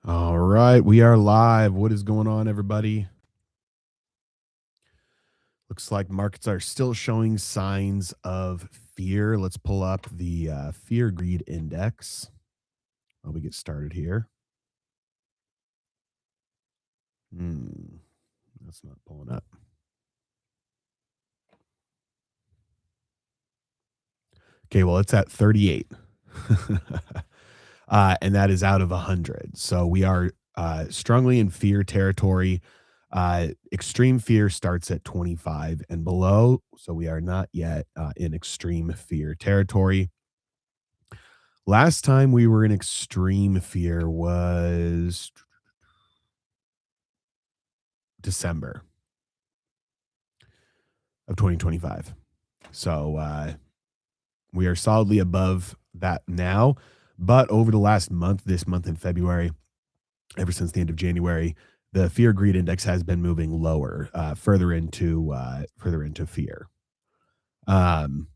All right, we are live. What is going on, everybody? Looks like markets are still showing signs of fear. Let's pull up the fear greed index while we get started here. That's not pulling up. Okay, well, it's at 38. And that is out of 100. So we are strongly in fear territory. Extreme fear starts at 25 and below. So we are not yet in extreme fear territory. Last time we were in extreme fear was December of 2025. So we are solidly above that now. But over the last month, this month in February, ever since the end of January, the fear greed index has been moving lower, further into fear. Um,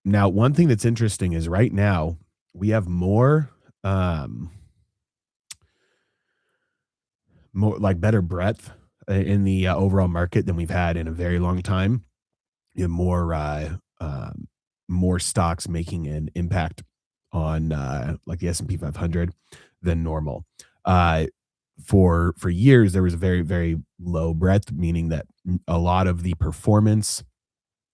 Now, one thing that's interesting is right now we have um, more like better breadth in the overall market than we've had in a very long time. You have more stocks making an impact on like the S&P 500 than normal. Uh, for years, there was a very low breadth, meaning that a lot of the performance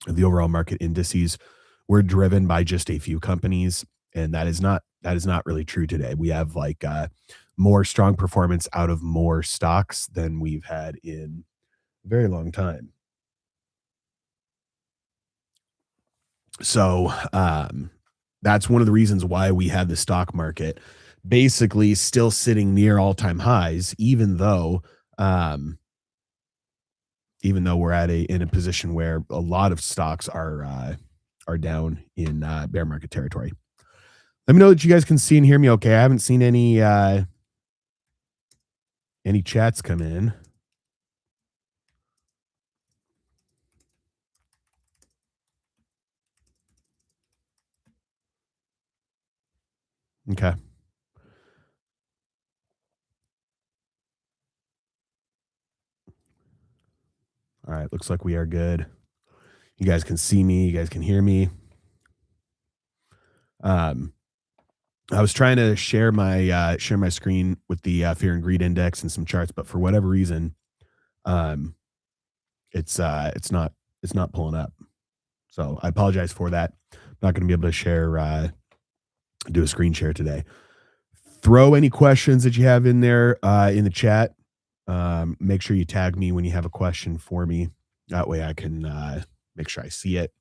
of the overall market indices were driven by just a few companies, and that is not really true today. We have like more strong performance out of more stocks than we've had in a very long time. So that's one of the reasons why we have the stock market basically still sitting near all-time highs, um, even though we're at a in a position where a lot of stocks are down in bear market territory. Let me know that you guys can see and hear me okay. I haven't seen any chats come in. Okay. All right. Looks like we are good. You guys can see me. You guys can hear me. Um, I was trying to share my screen with the fear and greed index and some charts, but for whatever reason, um, it's not pulling up. So I apologize for that. I'm not going to be able to do a screen share today. Throw any questions that you have in there in the chat. Make sure you tag me when you have a question for me. That way I can make sure I see it.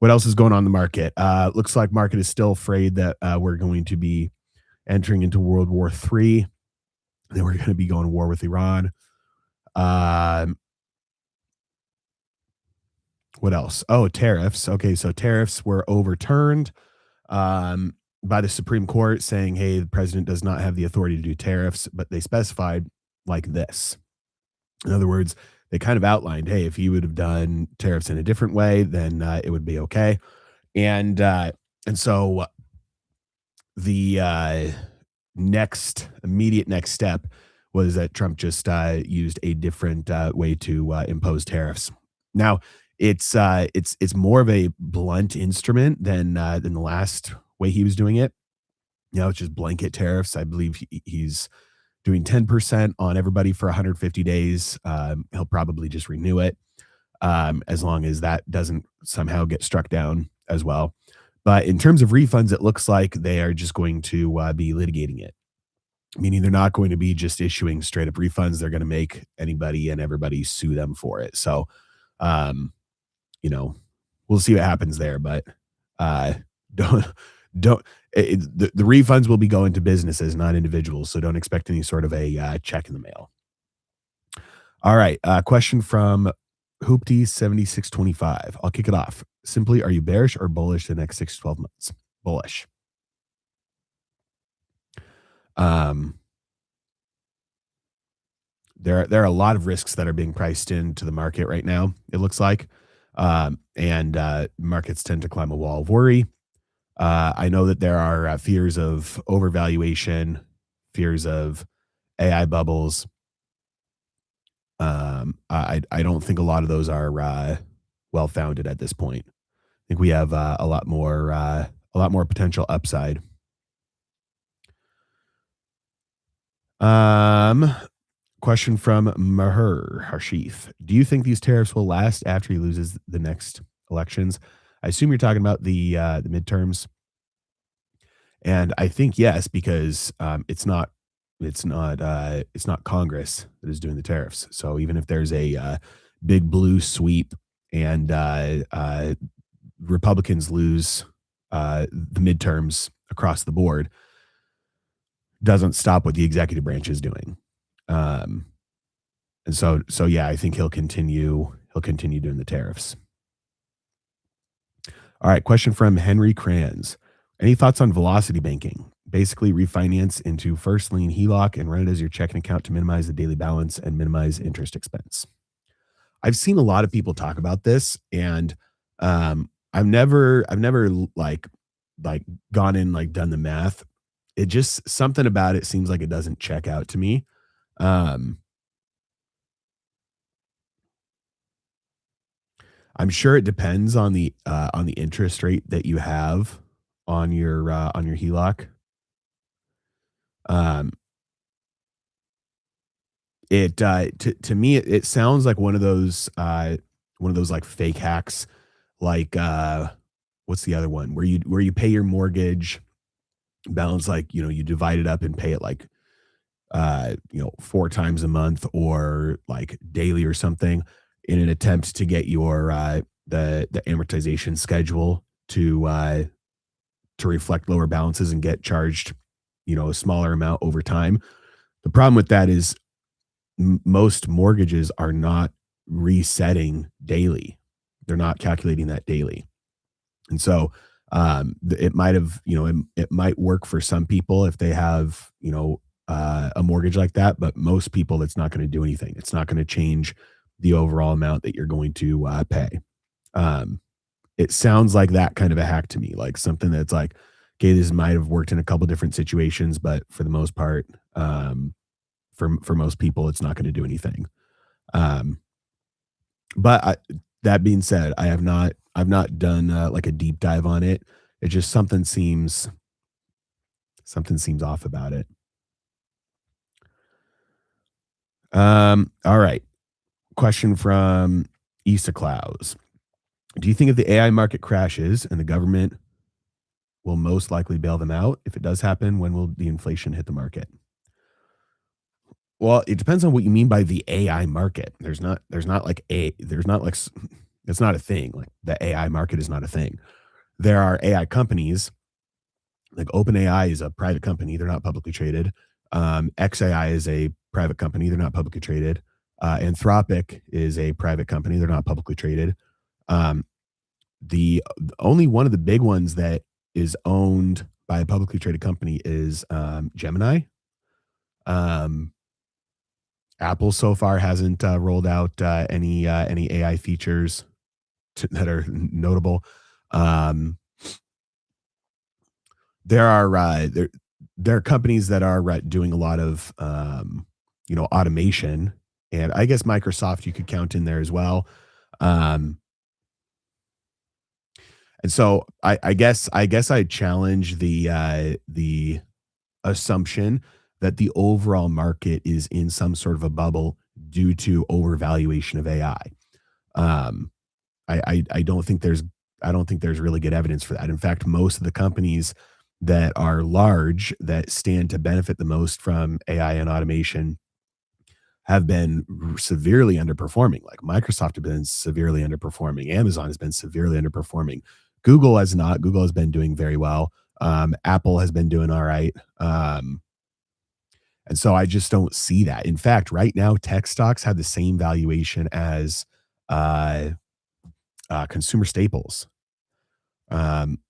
What else is going on in the market? Looks like market is still afraid that we're going to be entering into World War III. Then we're going to be going to war with Iran. Um, what else? Oh, tariffs. Okay, so tariffs were overturned by the Supreme Court, saying, "Hey, the president does not have the authority to do tariffs," but they specified like this. In other words, they kind of outlined, "Hey, if you would have done tariffs in a different way, then it would be okay." And so the immediate next step was that Trump just used a different way to impose tariffs. Now it's more of a blunt instrument than the last way he was doing it. You know, it's just blanket tariffs. I believe he's doing 10% on everybody for 150 days. He'll probably just renew it as long as that doesn't somehow get struck down as well. But in terms of refunds, it looks like they are just going to be litigating it, meaning they're not going to be just issuing straight up refunds. They're going to make anybody and everybody sue them for it. So, um, you know, we'll see what happens there. But uh, don't don't the refunds will be going to businesses, not individuals. So don't expect any sort of a check in the mail. All right, question from Hoopty 7625. I'll kick it off. Simply, are you bearish or bullish the next 6 to 12 months? Bullish. Um, there are a lot of risks that are being priced into the market right now. It looks like, and markets tend to climb a wall of worry. I know that there are fears of overvaluation, fears of AI bubbles. I don't think a lot of those are well founded at this point. I think we have a lot more potential upside. Um, Question from Maher Harshif. Do you think these tariffs will last after he loses the next elections? I assume you're talking about the midterms, and I think yes, because it's not Congress that is doing the tariffs. So even if there's a big blue sweep and Republicans lose the midterms across the board, doesn't stop what the executive branch is doing. Um, and so yeah, I think he'll continue. He'll continue doing the tariffs. All right, question from Henry Kranz. Any thoughts on velocity banking? Basically, refinance into first lien HELOC and run it as your checking account to minimize the daily balance and minimize interest expense. I've seen a lot of people talk about this, and I've never like gone in like done the math. It just something about it seems like it doesn't check out to me. Um, I'm sure it depends on the interest rate that you have on your HELOC. Um, it to me it sounds like one of those like fake hacks, like what's the other one where you pay your mortgage balance, like you divide it up and pay it like 4 times a month or like daily or something in an attempt to get your the amortization schedule to reflect lower balances and get charged a smaller amount over time. The problem with that is most mortgages are not resetting daily. They're not calculating that daily. And so it might have, it might work for some people if they have, a mortgage like that, but most people, it's not going to do anything. It's not going to change the overall amount that you're going to pay. Um, it sounds like that kind of a hack to me, like something that's like, okay, this might have worked in a couple different situations, but for the most part, for most people, it's not going to do anything. Um, but that being said, I've not done like a deep dive on it. It just something seems off about it. All right. Question from Issa Klaus. Do you think if the AI market crashes and the government will most likely bail them out? If it does happen, when will the inflation hit the market? Well, it depends on what you mean by the AI market. There's not like it's not a thing. Like the AI market is not a thing. There are AI companies like OpenAI is a private company. They're not publicly traded. XAI is a private company. They're not publicly traded. Anthropic is a private company. They're not publicly traded. Um, the only one of the big ones that is owned by a publicly traded company is Gemini. Um, Apple so far hasn't rolled out any AI features that are notable. Um, there are companies that are doing a lot of automation, and I guess Microsoft you could count in there as well. Um, and so I guess I challenge the assumption that the overall market is in some sort of a bubble due to overvaluation of AI. Um, I don't think there's really good evidence for that. In fact, most of the companies that are large that stand to benefit the most from AI and automation have been severely underperforming. Like Microsoft has been severely underperforming. Amazon has been severely underperforming. Google has not. Google has been doing very well. Apple has been doing all right. And so I just don't see that. In fact, right now, tech stocks have the same valuation as uh, consumer staples. Um,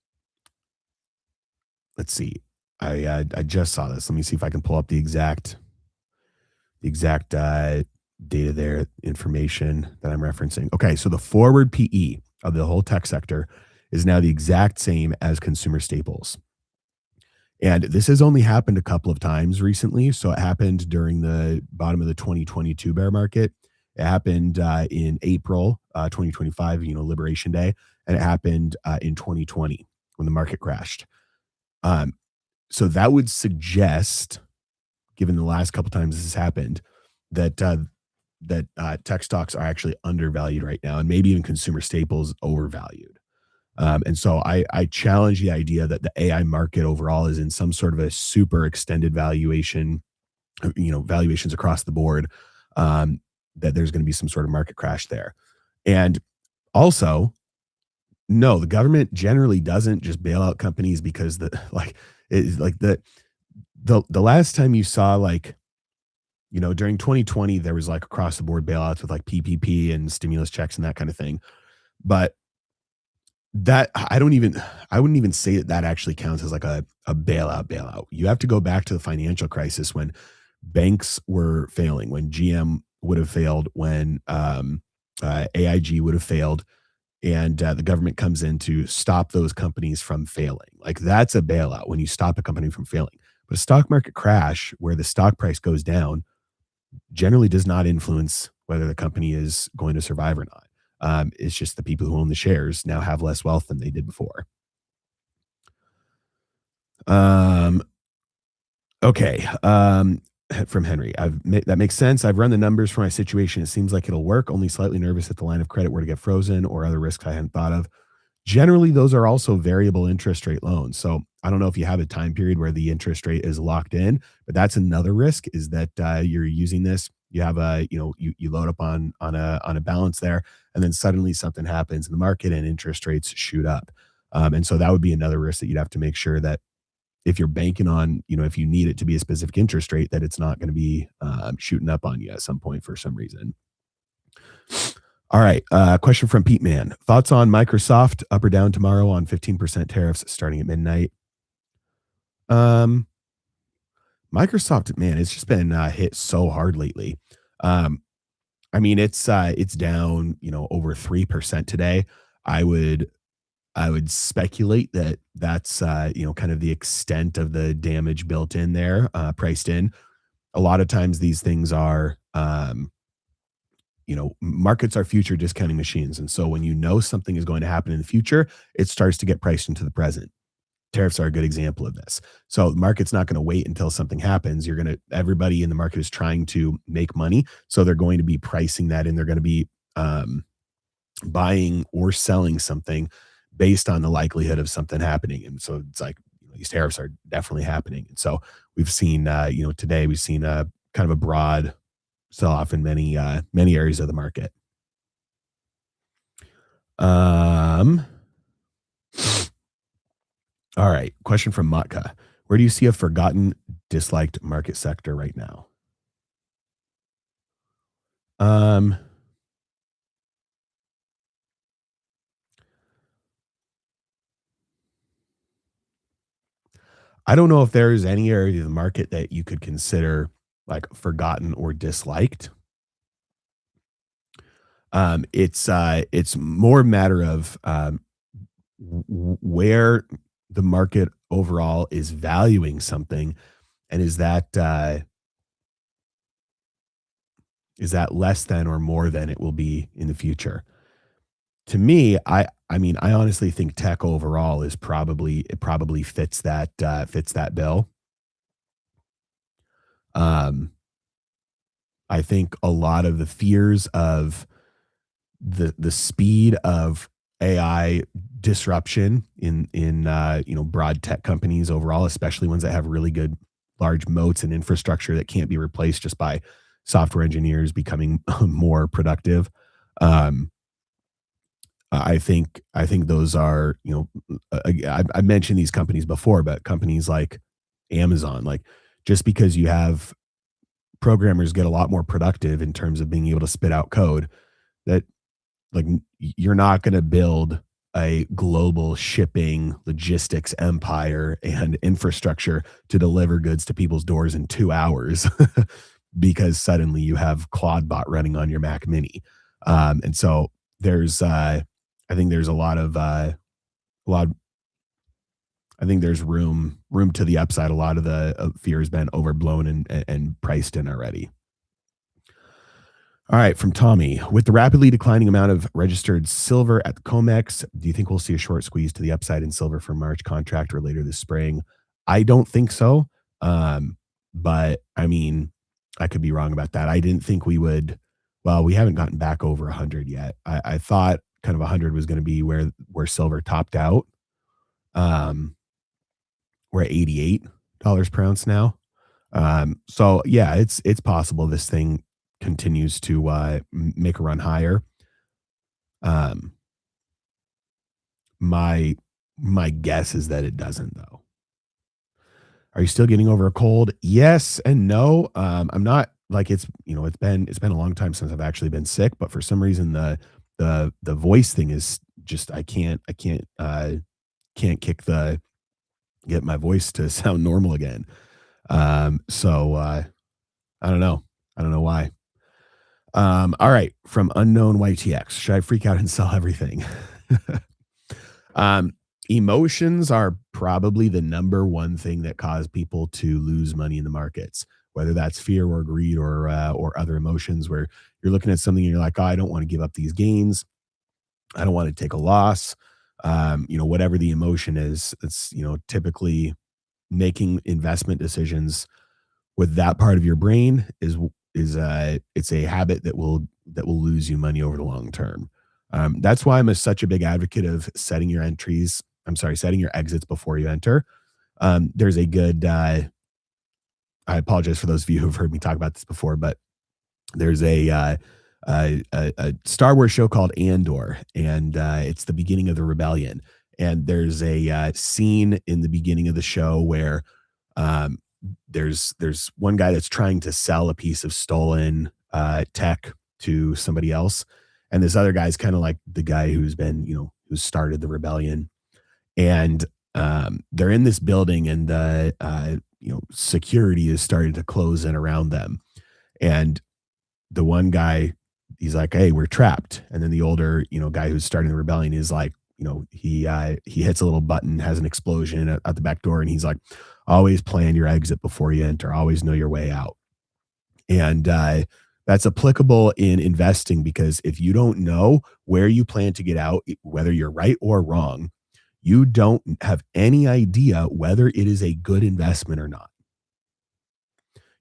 let's see. I just saw this. Let me see if I can pull up the exact data there, information that I'm referencing. Okay, so the forward PE of the whole tech sector is now the exact same as consumer staples. And this has only happened a couple of times recently. So it happened during the bottom of the 2022 bear market. It happened in April 2025, Liberation Day, and it happened in 2020 when the market crashed. Um, so that would suggest, given the last couple times this has happened, that tech stocks are actually undervalued right now, and maybe even consumer staples overvalued. And so I challenge the idea that the AI market overall is in some sort of a super extended valuation, valuations across the board, um, that there's going to be some sort of market crash there. And also, no, the government generally doesn't just bail out companies because the last time you saw during 2020 there was like across the board bailouts with like PPP and stimulus checks and that kind of thing. But that I wouldn't even say that that actually counts as like a bailout. You have to go back to the financial crisis when banks were failing, when GM would have failed, when AIG would have failed, and the government comes in to stop those companies from failing. Like that's a bailout when you stop a company from failing. But a stock market crash where the stock price goes down generally does not influence whether the company is going to survive or not. It's just the people who own the shares now have less wealth than they did before. Um, okay. From Henry, that makes sense. I've run the numbers for my situation. It seems like it'll work. Only slightly nervous if the line of credit were to get frozen or other risks I hadn't thought of. Generally, those are also variable interest rate loans. So I don't know if you have a time period where the interest rate is locked in, but that's another risk is that you're using this. You have you load up on a balance there, and then suddenly something happens in the market and interest rates shoot up. And so that would be another risk that you'd have to make sure that if you're banking on, if you need it to be a specific interest rate, that it's not going to be shooting up on you at some point for some reason. All right. Question from Pete Man. Thoughts on Microsoft up or down tomorrow on 15% tariffs starting at midnight? Um, Microsoft, man, it's just been hit so hard lately. Um, I mean, it's down, over 3% today. I would I would speculate that that's kind of the extent of the damage built in there, priced in. A lot of times these things are markets are future discounting machines. And so when you know something is going to happen in the future, it starts to get priced into the present. Tariffs are a good example of this. So the market's not going to wait until something happens. Everybody in the market is trying to make money. So they're going to be pricing that in. They're going to be buying or selling something based on the likelihood of something happening. And so it's like, these tariffs are definitely happening. And so we've seen, today we've seen a kind of a broad sell off in many areas of the market. Um, all right. Question from Matka. Where do you see a forgotten, disliked market sector right now? Um, I don't know if there's any area of the market that you could consider like forgotten or disliked. It's more a matter of where the market overall is valuing something, and is that less than or more than it will be in the future. To me, I mean, I honestly think tech overall is probably fits that bill. Um, I think a lot of the fears of the speed of AI disruption in broad tech companies overall, especially ones that have really good large moats and infrastructure that can't be replaced just by software engineers becoming more productive. Um, I think those are I mentioned these companies before, but companies like Amazon, like just because you have programmers get a lot more productive in terms of being able to spit out code, that like you're not going to build a global shipping logistics empire and infrastructure to deliver goods to people's doors in 2 hours because suddenly you have Claude bot running on your Mac Mini. And so there's I think there's a lot of a lot. I think there's room to the upside. A lot of the fear has been overblown and priced in already. All right, from Tommy. With the rapidly declining amount of registered silver at the COMEX, do you think we'll see a short squeeze to the upside in silver for March contract or later this spring? I don't think so. But I mean, I could be wrong about that. I didn't think we would. Well, we haven't gotten back over 100 yet. I thought kind of 100 was going to be where silver topped out. Um, we're at $88 per ounce now. So yeah, it's possible this thing continues to make a run higher. Um, my my guess is that it doesn't though. Are you still getting over a cold? Yes and no. I'm not like it's been a long time since I've actually been sick, but for some reason the voice thing is just I can't get my voice to sound normal again. So I don't know. I don't know why. All right, from unknown YTX. Should I freak out and sell everything? um, Emotions are probably the number one thing that cause people to lose money in the markets, whether that's fear or greed or other emotions where you're looking at something and you're like, oh, I don't want to give up these gains. I don't want to take a loss. Whatever the emotion is, it's typically making investment decisions with that part of your brain is it's a habit that will lose you money over the long term. That's why such a big advocate of setting your entries. I'm sorry, setting your exits before you enter. There's a good. I apologize for those of you who've heard me talk about this before, but there's a Star Wars show called Andor, and it's the beginning of the rebellion. And there's a scene in the beginning of the show where um, there's one guy that's trying to sell a piece of stolen tech to somebody else, and this other guy's kind of like the guy who started the rebellion, and they're in this building, and the security is starting to close in around them, and the one guy, he's like, hey, we're trapped, and then the older guy who's starting the rebellion is like, he hits a little button, has an explosion at the back door, and he's like, always plan your exit before you enter, always know your way out. And that's applicable in investing, because if you don't know where you plan to get out, whether you're right or wrong, you don't have any idea whether it is a good investment or not.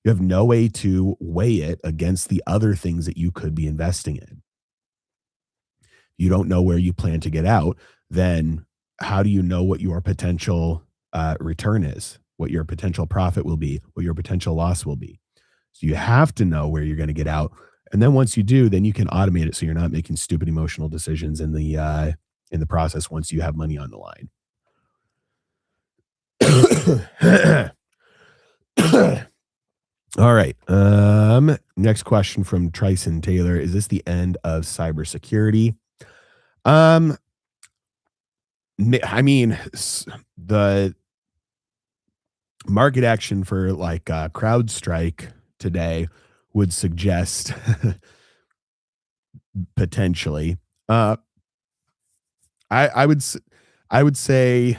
You have no way to weigh it against the other things that you could be investing in. You don't know where you plan to get out, then how do you know what your potential return is, what your potential profit will be, what your potential loss will be? So you have to know where you're going to get out, and then once you do, then you can automate it so you're not making stupid emotional decisions in the process once you have money on the line. All right. Next question from Tryson Taylor. Is this the end of cybersecurity? Um, I mean, the market action for like CrowdStrike today would suggest potentially. I would I would say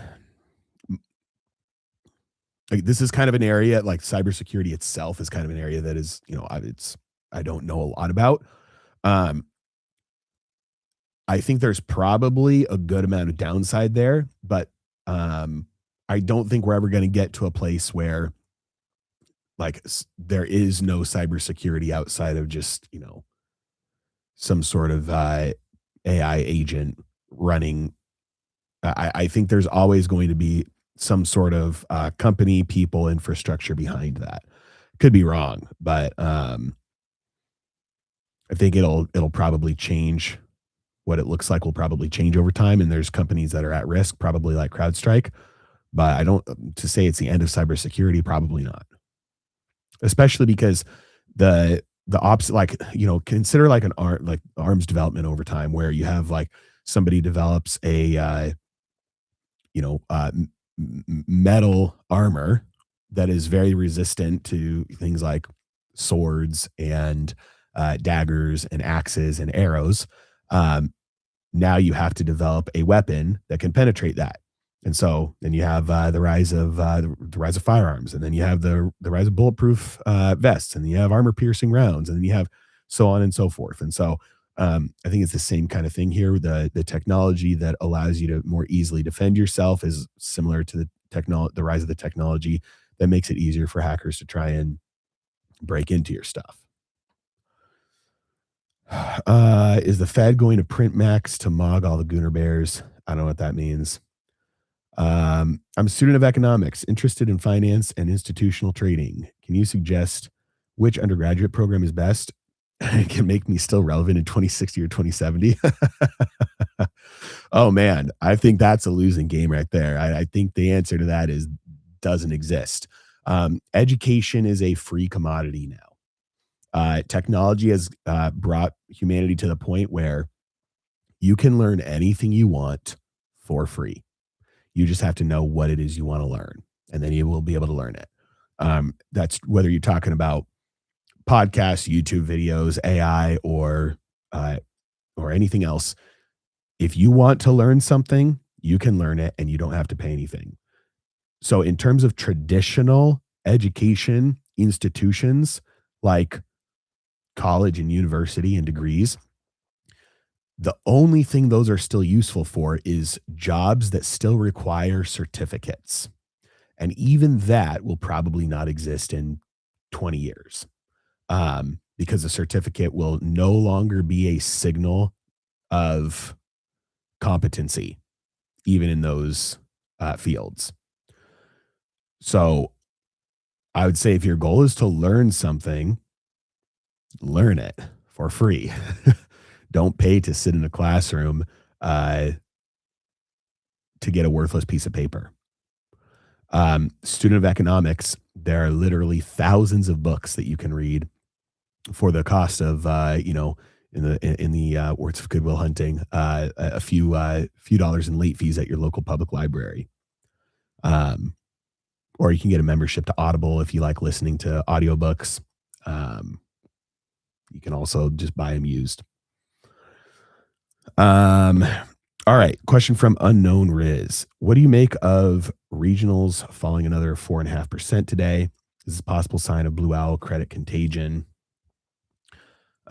like, this is kind of an area like cybersecurity itself is kind of an area that is I don't know a lot about. Um, I think there's probably a good amount of downside there, but um, I don't think we're ever going to get to a place where like there is no cybersecurity outside of just some sort of AI agent running. I think there's always going to be some sort of company, people, infrastructure behind that. Could be wrong, but I think it'll probably change. What it looks like will probably change over time, and there's companies that are at risk, probably like CrowdStrike. But I don't to say it's the end of cybersecurity, probably not. Especially because the opposite, like consider like like arms development over time, where you have like somebody develops a metal armor that is very resistant to things like swords and daggers and axes and arrows. Um, Now you have to develop a weapon that can penetrate that. And so then you have the rise of firearms, and then you have the rise of bulletproof vests, and then you have armor piercing rounds, and then you have so on and so forth. And so I think it's the same kind of thing here. The technology that allows you to more easily defend yourself is similar to the rise of the technology that makes it easier for hackers to try and break into your stuff. Is the Fed going to print max to mog all the Gooner Bears? I don't know what that means. I'm a student of economics, interested in finance and institutional trading. Can you suggest which undergraduate program is best? It can make me still relevant in 2060 or 2070. Oh man, I think that's a losing game right there. I think the answer to that is doesn't exist. Education is a free commodity now. Technology has brought humanity to the point where you can learn anything you want for free. You just have to know what it is you want to learn, and then you will be able to learn it. That's whether you're talking about podcasts, YouTube videos, AI, or anything else. If you want to learn something, you can learn it, and you don't have to pay anything. So, in terms of traditional education institutions like college and university and degrees, the only thing those are still useful for is jobs that still require certificates. And even that will probably not exist in 20 years, because the certificate will no longer be a signal of competency, even in those fields. So I would say if your goal is to learn something, learn it for free. Don't pay to sit in a classroom to get a worthless piece of paper. Student of economics, there are literally thousands of books that you can read for the cost of, in the words of Goodwill Hunting, a few dollars in late fees at your local public library. Or you can get a membership to Audible if you like listening to audiobooks. You can also just buy them used. All right. Question from Unknown Riz. What do you make of regionals falling another 4.5% today? Is this a possible sign of blue owl credit contagion?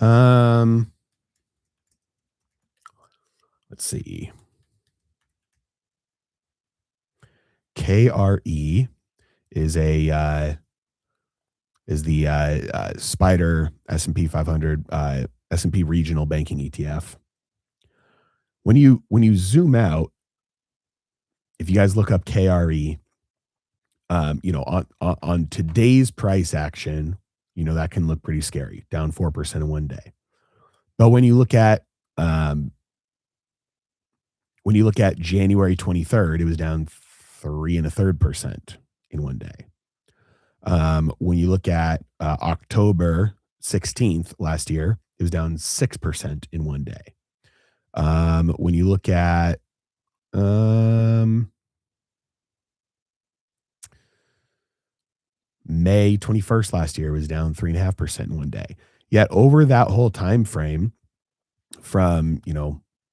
Let's see. KRE is the Spider S&P 500 S&P regional banking ETF. When you zoom out, if you guys look up KRE, on today's price action, that can look pretty scary, down 4% in one day. But when you look at January 23rd, it was down 3.33% in one day. When you look at October 16th last year, it was down 6% in one day. When you look at May 21st last year, it was down 3.5% in one day. Yet over that whole time frame, from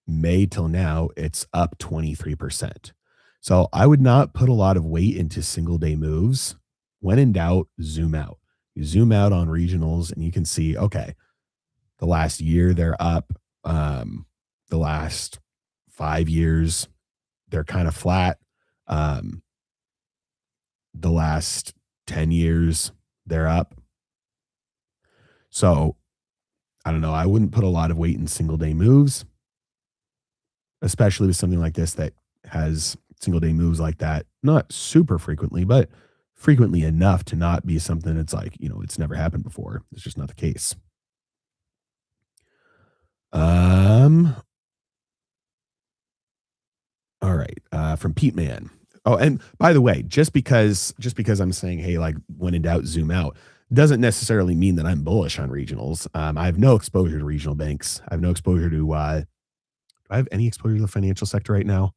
May till now, it's up 23%. So I would not put a lot of weight into single day moves. When in doubt, zoom out. You zoom out on regionals and you can see, okay, the last year they're up. The last 5 years, they're kind of flat. The last 10 years, they're up. So I don't know. I wouldn't put a lot of weight in single day moves, especially with something like this that has single day moves like that. Not super frequently, but frequently enough to not be something that's like, it's never happened before. It's just not the case. All right. From Pete Man. Oh, and by the way, just because I'm saying, hey, like when in doubt, zoom out, doesn't necessarily mean that I'm bullish on regionals. I have no exposure to regional banks. I have no exposure to, do I have any exposure to the financial sector right now?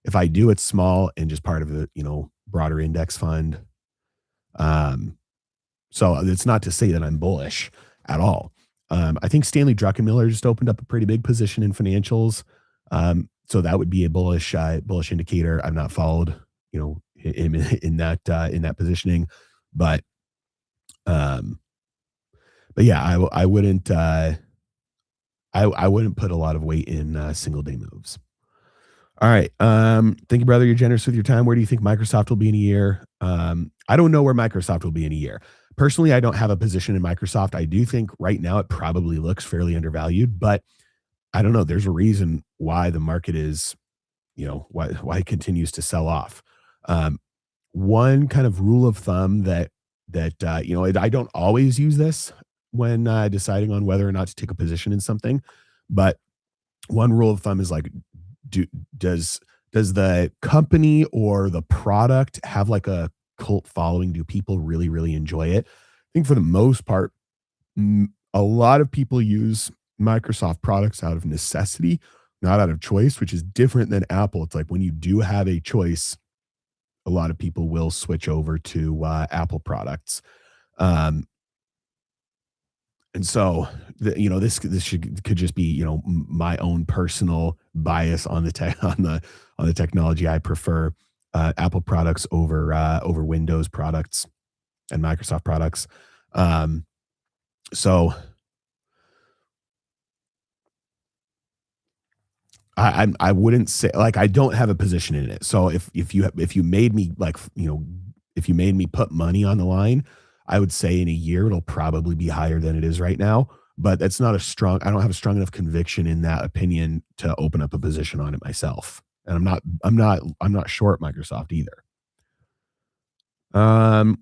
If I do, it's small and just part of the, broader index fund. So it's not to say that I'm bullish at all. I think Stanley Druckenmiller just opened up a pretty big position in financials. So that would be a bullish indicator. I've not followed, him in that positioning, but um, but yeah, I wouldn't I wouldn't put a lot of weight in single day moves. All right. Thank you, brother. You're generous with your time. Where do you think Microsoft will be in a year? I don't know where Microsoft will be in a year. Personally, I don't have a position in Microsoft. I do think right now it probably looks fairly undervalued, but I don't know. There's a reason why the market is, why it continues to sell off. Um, One kind of rule of thumb I don't always use this when deciding on whether or not to take a position in something, but one rule of thumb is like, do does does the company or the product have like a cult following? Do people really really enjoy it? I think for the most part, a lot of people use Microsoft products out of necessity, not out of choice, which is different than Apple. It's like when you do have a choice, a lot of people will switch over to Apple products. Um, and so, could just be my own personal bias on the tech on the technology. I prefer Apple products over Windows products and Microsoft products. Um, so I wouldn't say, like, I don't have a position in it. So if you made me like if you made me put money on the line, I would say in a year it'll probably be higher than it is right now. But that's not a strong. I don't have a strong enough conviction in that opinion to open up a position on it myself. And I'm not short Microsoft either. Um,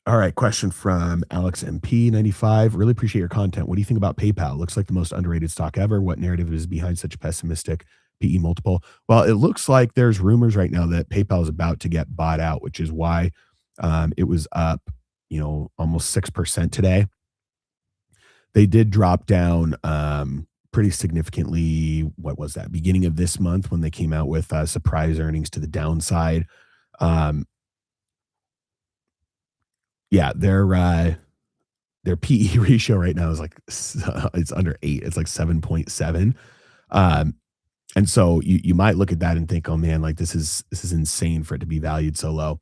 all right, question from Alex MP 95. Really appreciate your content. What do you think about PayPal? Looks like the most underrated stock ever. What narrative is behind such a pessimistic PE multiple? Well, it looks like there's rumors right now that PayPal is about to get bought out, which is why it was up, almost 6% today. They did drop down pretty significantly. What was that? Beginning of this month when they came out with surprise earnings to the downside. Um, yeah, their PE ratio right now is like it's under 8. It's like 7.7. Um, and so you might look at that and think, "Oh man, like this is insane for it to be valued so low."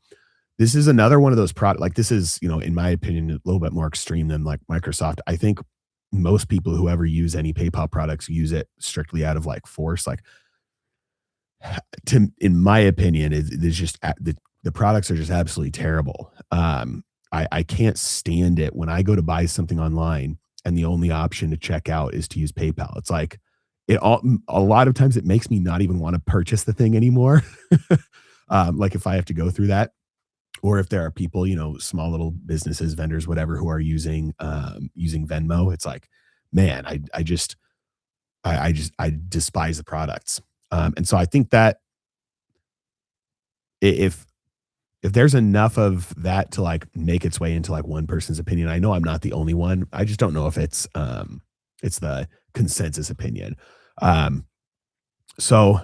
This is another one of those product like this is, in my opinion, a little bit more extreme than like Microsoft. I think most people who ever use any PayPal products use it strictly out of like force. Like in my opinion, it's just the products are just absolutely terrible. I can't stand it when I go to buy something online and the only option to check out is to use PayPal. It's like a lot of times it makes me not even want to purchase the thing anymore. Like if I have to go through that, or if there are people, small little businesses, vendors, whatever, who are using Venmo, it's like, man, I despise the products. And so I think that if there's enough of that to like make its way into like one person's opinion, I know I'm not the only one. I just don't know if it's the consensus opinion. Um, so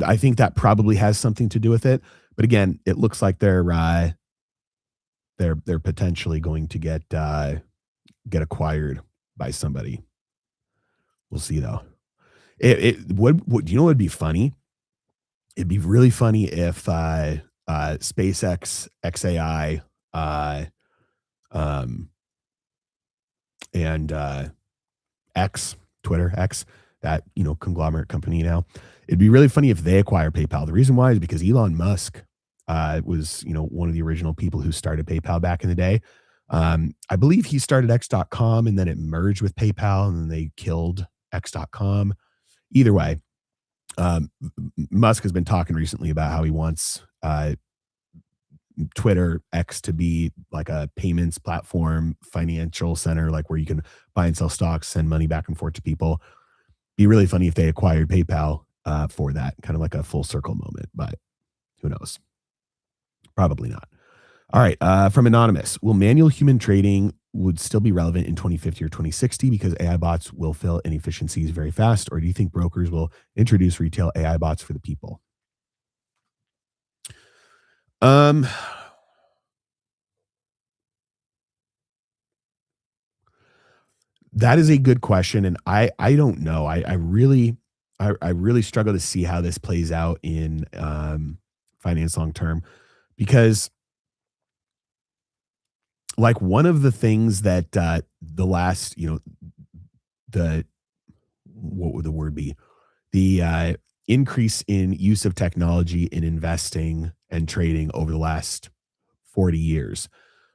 I think that probably has something to do with it. But again, it looks like they're potentially going to get acquired by somebody. We'll see though. It would you know what would be funny? It'd be really funny if SpaceX, XAI, uh, um, and X, Twitter, X, that conglomerate company now. It'd be really funny if they acquire PayPal. The reason why is because Elon Musk was one of the original people who started PayPal back in the day. I believe he started X.com and then it merged with PayPal and then they killed X.com. Either way, Musk has been talking recently about how he wants Twitter X to be like a payments platform, financial center, like where you can buy and sell stocks, send money back and forth to people. Be really funny if they acquired PayPal for that, kind of like a full circle moment, but who knows? Probably not. All right. From Anonymous, will manual human trading would still be relevant in 2050 or 2060 because AI bots will fill inefficiencies very fast? Or do you think brokers will introduce retail AI bots for the people? Um, That is a good question, and I don't know. I really struggle to see how this plays out in, finance long term because, like, one of the things that, the last, the what would the word be? The, increase in use of technology in investing and trading over the last 40 years.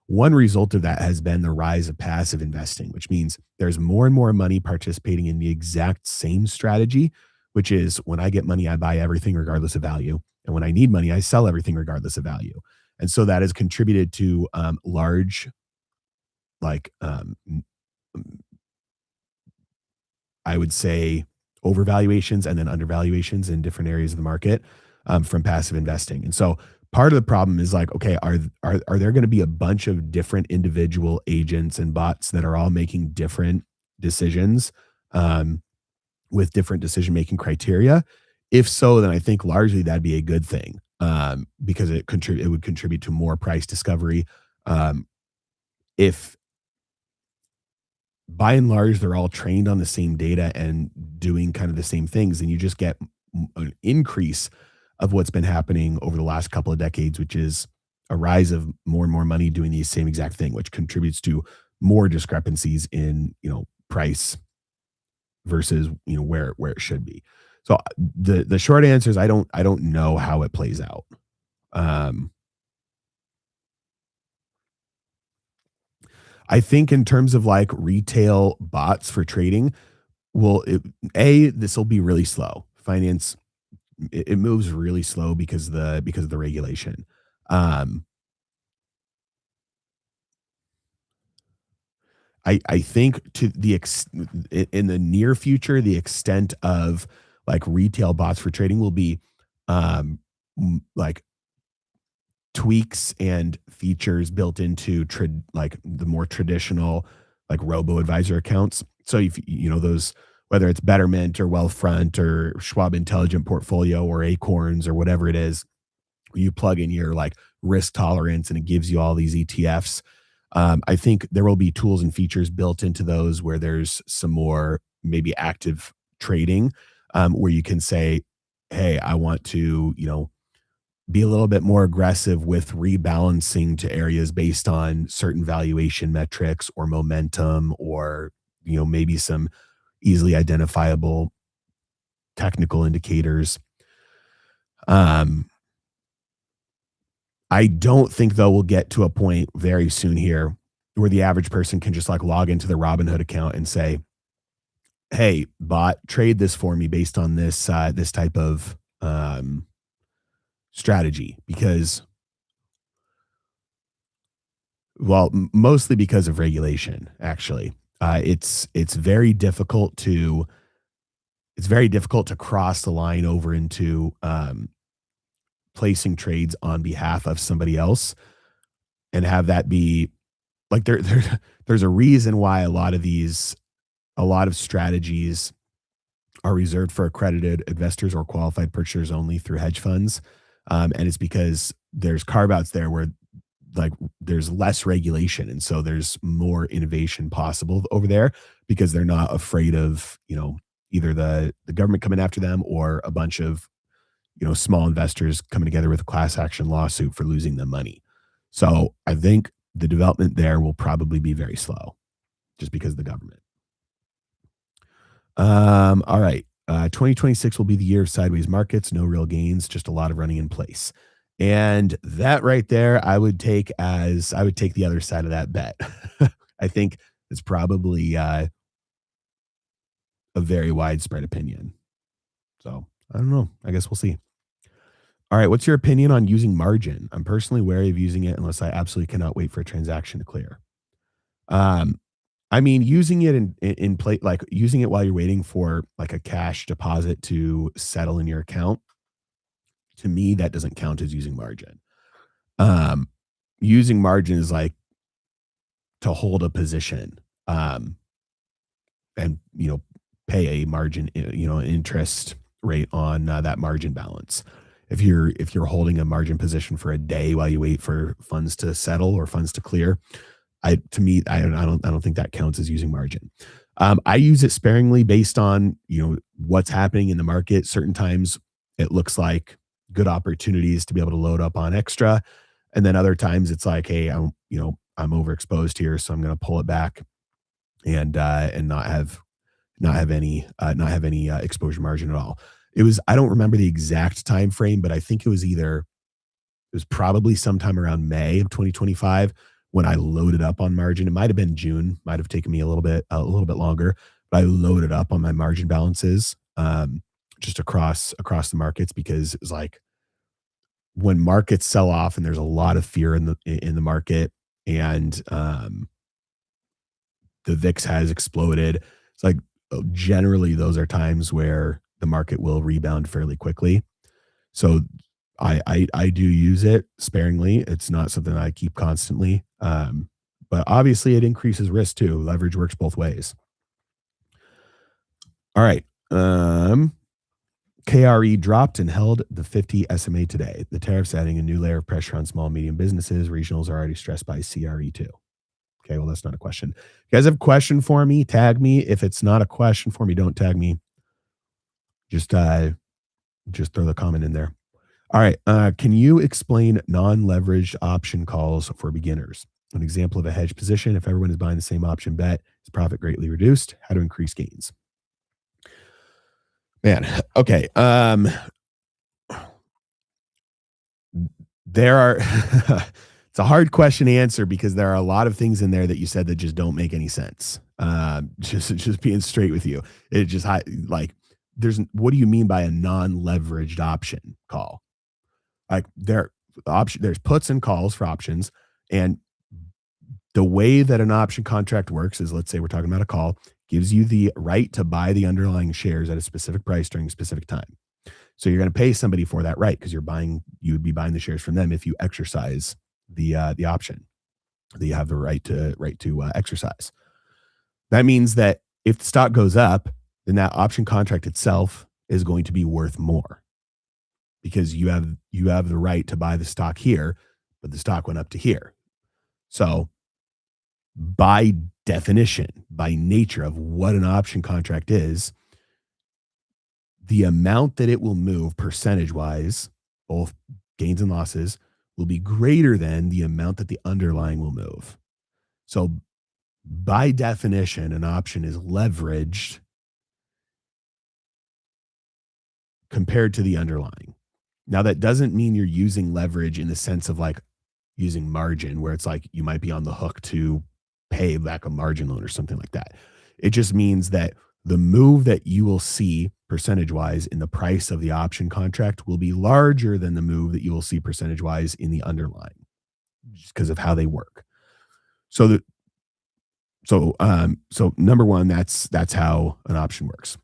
One result of that has been the rise of passive investing, which means there's more and more money participating in the exact same strategy, which is when I get money, I buy everything regardless of value. And when I need money, I sell everything regardless of value. And so that has contributed to large, like, I would say overvaluations and then undervaluations in different areas of the market from passive investing. And so part of the problem is like, okay, are there going to be a bunch of different individual agents and bots that are all making different decisions um, with different decision making criteria? If so, then I think largely that'd be a good thing because it would contribute to more price discovery. Um, if by and large, they're all trained on the same data and doing kind of the same things, and you just get an increase of what's been happening over the last couple of decades, which is a rise of more and more money doing the same exact thing, which contributes to more discrepancies in price versus where it should be. So the short answer is I don't know how it plays out. Um, I think in terms of like retail bots for trading, well, this will be really slow. Finance it moves really slow because of the regulation. Um, I think in the near future, the extent of like retail bots for trading will be um, like tweaks and features built into like the more traditional like robo advisor accounts. So if those, whether it's Betterment or Wealthfront or Schwab Intelligent Portfolio or Acorns or whatever it is, you plug in your like risk tolerance and it gives you all these ETFs. I think there will be tools and features built into those where there's some more maybe active trading, where you can say, hey, I want to, be a little bit more aggressive with rebalancing to areas based on certain valuation metrics or momentum or, maybe some easily identifiable technical indicators. Um, I don't think though we'll get to a point very soon here where the average person can just like log into the Robinhood account and say, "Hey, bot, trade this for me based on this type of strategy." Because, well, mostly because of regulation. Actually, it's very difficult to cross the line over into placing trades on behalf of somebody else and have that be like there's a reason why a lot of strategies are reserved for accredited investors or qualified purchasers only through hedge funds. And it's because there's carve outs there where like there's less regulation. And so there's more innovation possible over there because they're not afraid of, either the government coming after them or a bunch of, small investors coming together with a class action lawsuit for losing them money. So I think the development there will probably be very slow just because of the government. All right. 2026 will be the year of sideways markets, no real gains, just a lot of running in place. And that right there, I would take the other side of that bet. I think it's probably a very widespread opinion. So I don't know. I guess we'll see. All right. What's your opinion on using margin? I'm personally wary of using it unless I absolutely cannot wait for a transaction to clear. Um, I mean, using it in play, like using it while you're waiting for like a cash deposit to settle in your account, to me, that doesn't count as using margin. Um, Using margin is like to hold a position, um, and pay a margin, interest rate on that margin balance. If you're holding a margin position for a day while you wait for funds to settle or funds to clear, I to me, I don't think that counts as using margin. I use it sparingly based on, what's happening in the market. Certain times it looks like good opportunities to be able to load up on extra. And then other times it's like, hey, I'm overexposed here, so I'm going to pull it back and not have any exposure margin at all. I don't remember the exact time frame, but I think it was probably sometime around May of 2025 when I loaded up on margin. It might have been June, might have taken me a little bit longer, but I loaded up on my margin balances just across the markets because it's like when markets sell off and there's a lot of fear in the market and the VIX has exploded. It's like generally those are times where the market will rebound fairly quickly. So I do use it sparingly. It's not something I keep constantly. But obviously it increases risk too. Leverage works both ways. All right. KRE dropped and held the 50 SMA today. The tariffs adding a new layer of pressure on small and medium businesses. Regionals are already stressed by CRE too. Okay, well, that's not a question. If you guys have a question for me, tag me. If it's not a question for me, don't tag me. Just throw the comment in there. All right. Can you explain non-leveraged option calls for beginners? An example of a hedge position. If everyone is buying the same option bet, is profit greatly reduced? How to increase gains? Man, okay. There are it's a hard question to answer because there are a lot of things in there that you said that just don't make any sense. Just being straight with you. It just like what do you mean by a non-leveraged option call? Like there's puts and calls for options, and the way that an option contract works is, let's say we're talking about a call, gives you the right to buy the underlying shares at a specific price during a specific time. So you're going to pay somebody for that right because you would be buying the shares from them if you exercise the option that you have the right to exercise. That means that if the stock goes up, then that option contract itself is going to be worth more because you have the right to buy the stock here, but the stock went up to here. So by definition, by nature of what an option contract is, the amount that it will move percentage wise, both gains and losses, will be greater than the amount that the underlying will move. So by definition, an option is leveraged compared to the underlying. Now, that doesn't mean you're using leverage in the sense of like using margin, where it's like you might be on the hook to pay back a margin loan or something like that. It just means that the move that you will see percentage wise in the price of the option contract will be larger than the move that you will see percentage wise in the underlying, just because of how they work. So so number one, that's how an option works.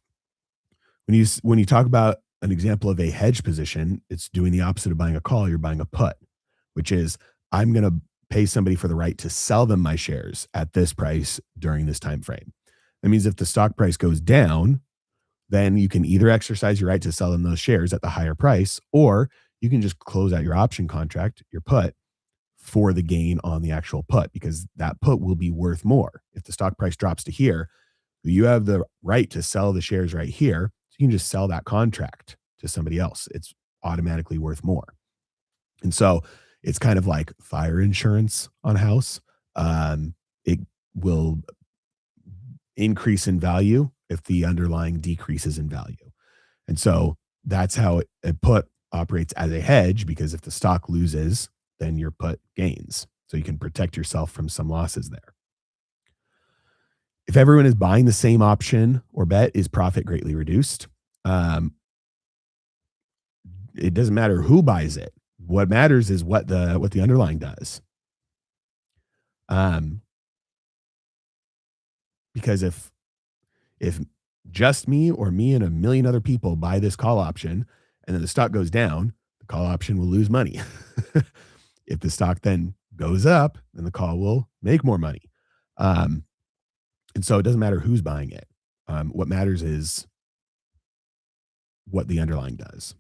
When you talk about an example of a hedge position, it's doing the opposite of buying a call. You're buying a put, which is I'm going to pay somebody for the right to sell them my shares at this price during this time frame. That means if the stock price goes down, then you can either exercise your right to sell them those shares at the higher price, or you can just close out your option contract, your put, for the gain on the actual put, because that put will be worth more. If the stock price drops to here, you have the right to sell the shares right here. So you can just sell that contract to somebody else. It's automatically worth more. And so it's kind of like fire insurance on a house. It will increase in value if the underlying decreases in value. And so that's how a put operates as a hedge, because if the stock loses, then your put gains. So you can protect yourself from some losses there. If everyone is buying the same option or bet, is profit greatly reduced? Um, it doesn't matter who buys it. What matters is what the underlying does. Um, because if just me or me and a million other people buy this call option and then the stock goes down, the call option will lose money. If the stock then goes up, then the call will make more money. Um, and so it doesn't matter who's buying it. What matters is what the underlying does.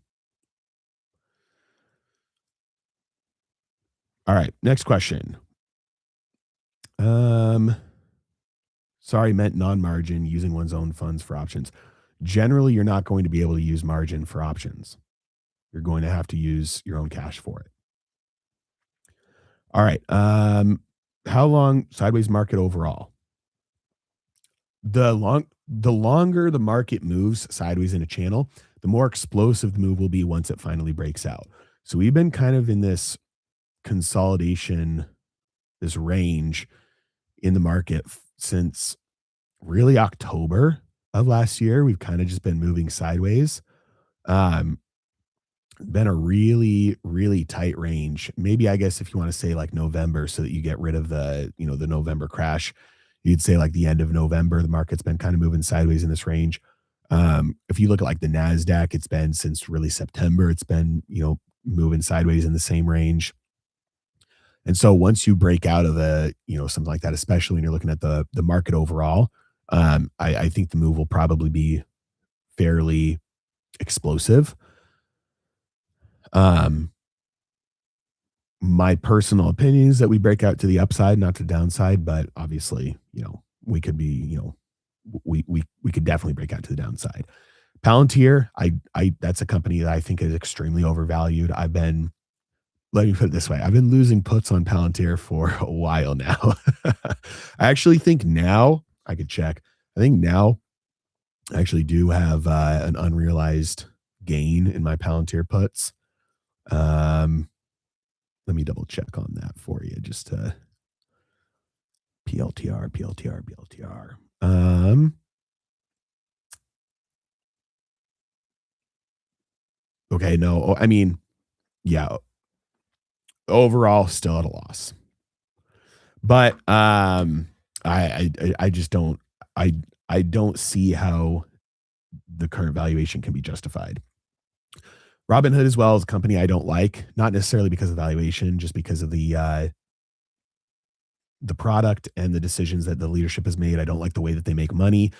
All right, next question. Sorry, meant non-margin, using one's own funds for options. Generally, you're not going to be able to use margin for options. You're going to have to use your own cash for it. All right. How long sideways market overall? The longer the market moves sideways in a channel, the more explosive the move will be once it finally breaks out. So we've been kind of in this consolidation, this range in the market since really October of last year. We've kind of just been moving sideways. Um, been a really, really tight range. Maybe I guess if you want to say like November so that you get rid of the November crash, you'd say like the end of November, the market's been kind of moving sideways in this range. If you look at like the NASDAQ, it's been since really September, it's been, moving sideways in the same range. And so once you break out of something like that, especially when you're looking at the market overall, I think the move will probably be fairly explosive. Um, my personal opinion is that we break out to the upside, not to the downside, but obviously, we could be, we could definitely break out to the downside. Palantir, I that's a company that I think is extremely overvalued. Let me put it this way. I've been losing puts on Palantir for a while now. I actually think now I could check. I think now I actually do have an unrealized gain in my Palantir puts. Um, Let me double check on that for you. Just PLTR, PLTR, PLTR. Okay, no. I mean, yeah, overall still at a loss. But I just don't I I don't see how the current valuation can be justified. Robinhood as well is a company I don't like, not necessarily because of valuation, just because of the product and the decisions that the leadership has made. I don't like the way that they make money.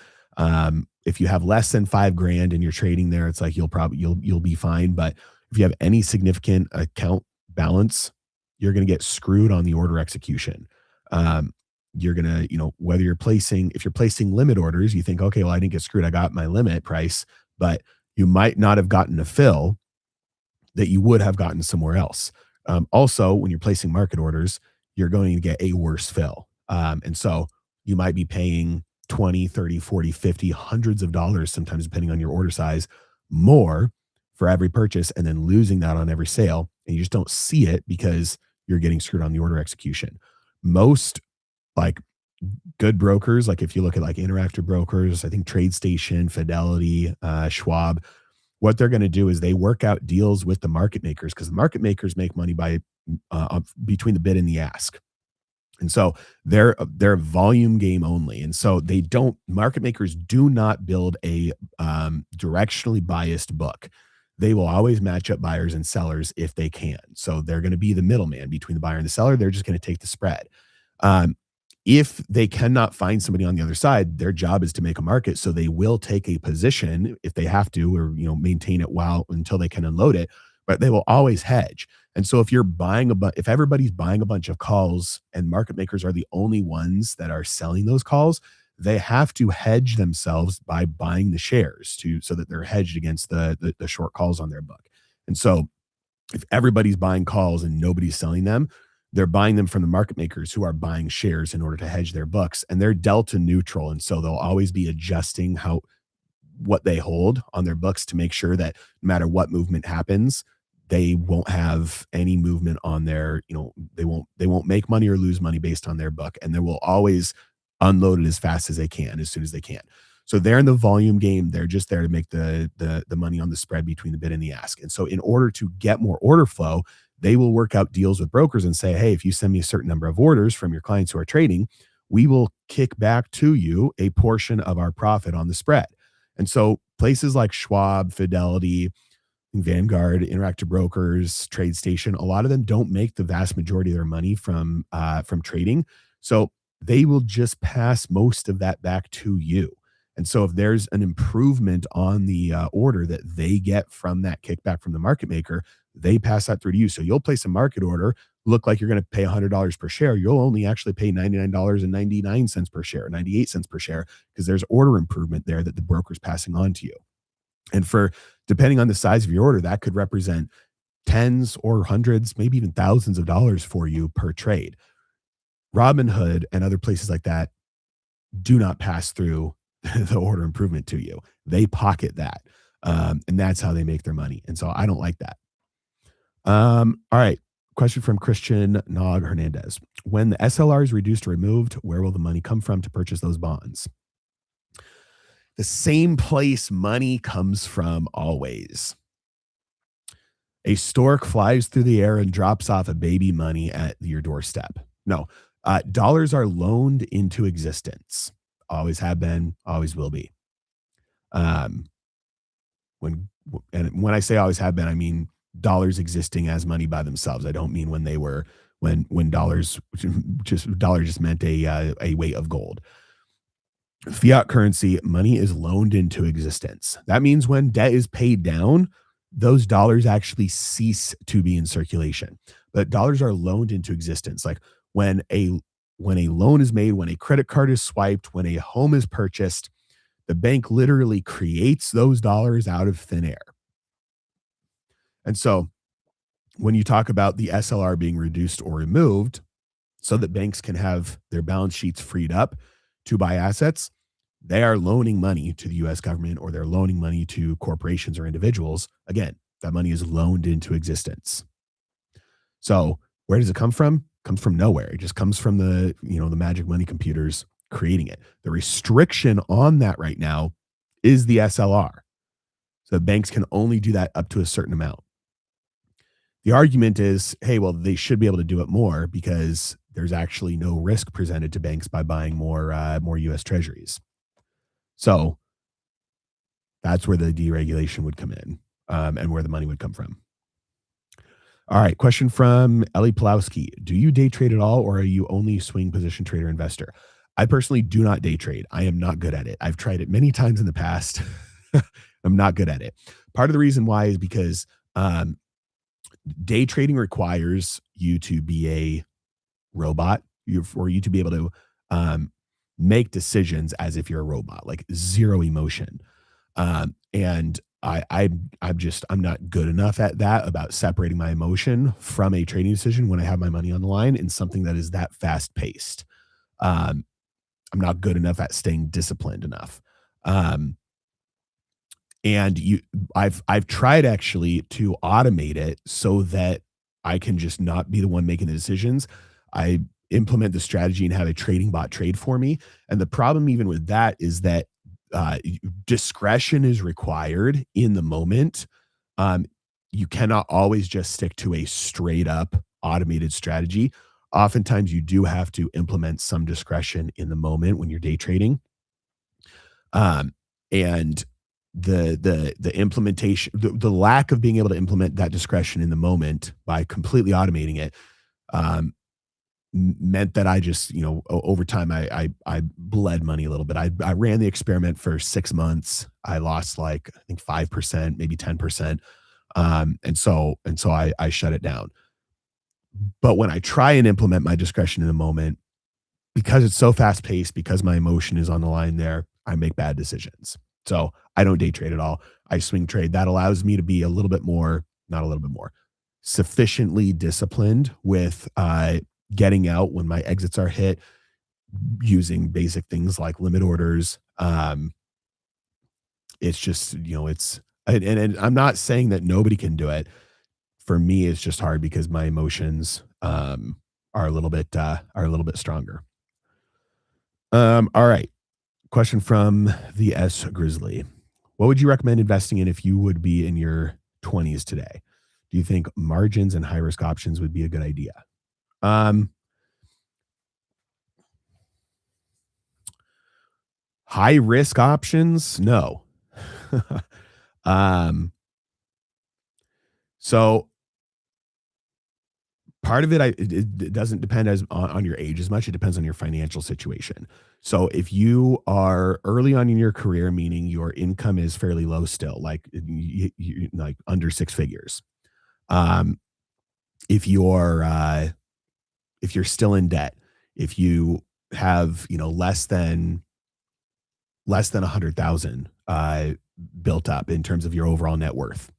If you have less than 5 grand and you're trading there, it's like you'll be fine. But if you have any significant account balance, you're going to get screwed on the order execution. Um, you're gonna, whether if you're placing limit orders, you think, okay, well, I didn't get screwed. I got my limit price, but you might not have gotten a fill that you would have gotten somewhere else. Also, when you're placing market orders, you're going to get a worse fill. And so you might be paying 20, 30, 40, 50, hundreds of dollars, sometimes depending on your order size, more for every purchase, and then losing that on every sale. And you just don't see it because you're getting screwed on the order execution. Most like good brokers, like if you look at like Interactive Brokers, I think TradeStation, Fidelity, Schwab, what they're going to do is they work out deals with the market makers, because the market makers make money by between the bid and the ask. And so they're volume game only. And so they don't market makers do not build a directionally biased book. They will always match up buyers and sellers if they can. So they're going to be the middleman between the buyer and the seller. They're just going to take the spread. Um, if they cannot find somebody on the other side, their job is to make a market. So they will take a position if they have to, or maintain it until they can unload it. But they will always hedge. And so if everybody's buying a bunch of calls and market makers are the only ones that are selling those calls, they have to hedge themselves by buying the shares so that they're hedged against the short calls on their book. And so if everybody's buying calls and nobody's selling them, they're buying them from the market makers who are buying shares in order to hedge their books, and they're delta neutral. And so they'll always be adjusting what they hold on their books to make sure that no matter what movement happens, they won't have any movement on they won't make money or lose money based on their book. And they will always unload it as fast as they can, as soon as they can. So they're in the volume game. They're just there to make the money on the spread between the bid and the ask. And so in order to get more order flow, they will work out deals with brokers and say, hey, if you send me a certain number of orders from your clients who are trading, we will kick back to you a portion of our profit on the spread. And so places like Schwab, Fidelity, Vanguard, Interactive Brokers, TradeStation, a lot of them don't make the vast majority of their money from trading. So they will just pass most of that back to you. And so if there's an improvement on the order that they get from that kickback from the market maker, they pass that through to you. So you'll place a market order, look like you're going to pay $100 per share. You'll only actually pay $99.99 per share, 98 cents per share, because there's order improvement there that the broker's passing on to you. And for, depending on the size of your order, that could represent tens or hundreds, maybe even thousands of dollars for you per trade. Robinhood and other places like that do not pass through the order improvement to you. They pocket that. And that's how they make their money. And so I don't like that. All right. Question from Christian Nog Hernandez. When the SLR is reduced or removed, where will the money come from to purchase those bonds? The same place money comes from always. A stork flies through the air and drops off a baby money at your doorstep. No, dollars are loaned into existence. Always have been, always will be. Um, when I say always have been, I mean dollars existing as money by themselves. I don't mean when they were when dollars just meant a weight of gold. Fiat currency, money is loaned into existence. That means when debt is paid down, those dollars actually cease to be in circulation. But dollars are loaned into existence. Like when a loan is made, when a credit card is swiped, when a home is purchased, the bank literally creates those dollars out of thin air. And so when you talk about the SLR being reduced or removed so that banks can have their balance sheets freed up to buy assets, they are loaning money to the US government, or they're loaning money to corporations or individuals. Again, that money is loaned into existence. So where does it come from? It comes from nowhere. It just comes from the magic money computers creating it. The restriction on that right now is the SLR. So banks can only do that up to a certain amount. The argument is, hey, well, they should be able to do it more because there's actually no risk presented to banks by buying more U.S. Treasuries. So that's where the deregulation would come in, and where the money would come from. All right, question from Ellie Pulowski. Do you day trade at all, or are you only swing position trader investor? I personally do not day trade. I am not good at it. I've tried it many times in the past. I'm not good at it. Part of the reason why is because day trading requires you to be a robot, for you to be able to make decisions as if you're a robot, like zero emotion. And I'm not good enough at that, about separating my emotion from a trading decision when I have my money on the line in something that is that fast paced. I'm not good enough at staying disciplined enough. And I've tried actually to automate it so that I can just not be the one making the decisions. I implement the strategy and have a trading bot trade for me. And the problem even with that is that discretion is required in the moment. You cannot always just stick to a straight up automated strategy. Oftentimes you do have to implement some discretion in the moment when you're day trading. And the implementation, the lack of being able to implement that discretion in the moment by completely automating it, meant that I just, over time, I bled money a little bit. I ran the experiment for 6 months. I lost I think 5%, maybe 10%. And so I shut it down. But when I try and implement my discretion in the moment, because it's so fast paced, because my emotion is on the line there, I make bad decisions. So I don't day trade at all. I swing trade. That allows me to be not a little bit more, sufficiently disciplined with getting out when my exits are hit, using basic things like limit orders. It's just, and I'm not saying that nobody can do it. For me, it's just hard because my emotions are a little bit stronger. All right. Question from the S Grizzly. What would you recommend investing in if you would be in your 20s today? Do you think margins and high risk options would be a good idea? High risk options? No. So Part of it, it doesn't depend on your age as much. It depends on your financial situation. So if you are early on in your career, meaning your income is fairly low still, like like under six figures. Um, if you're still in debt, if you have less than 100,000 built up in terms of your overall net worth,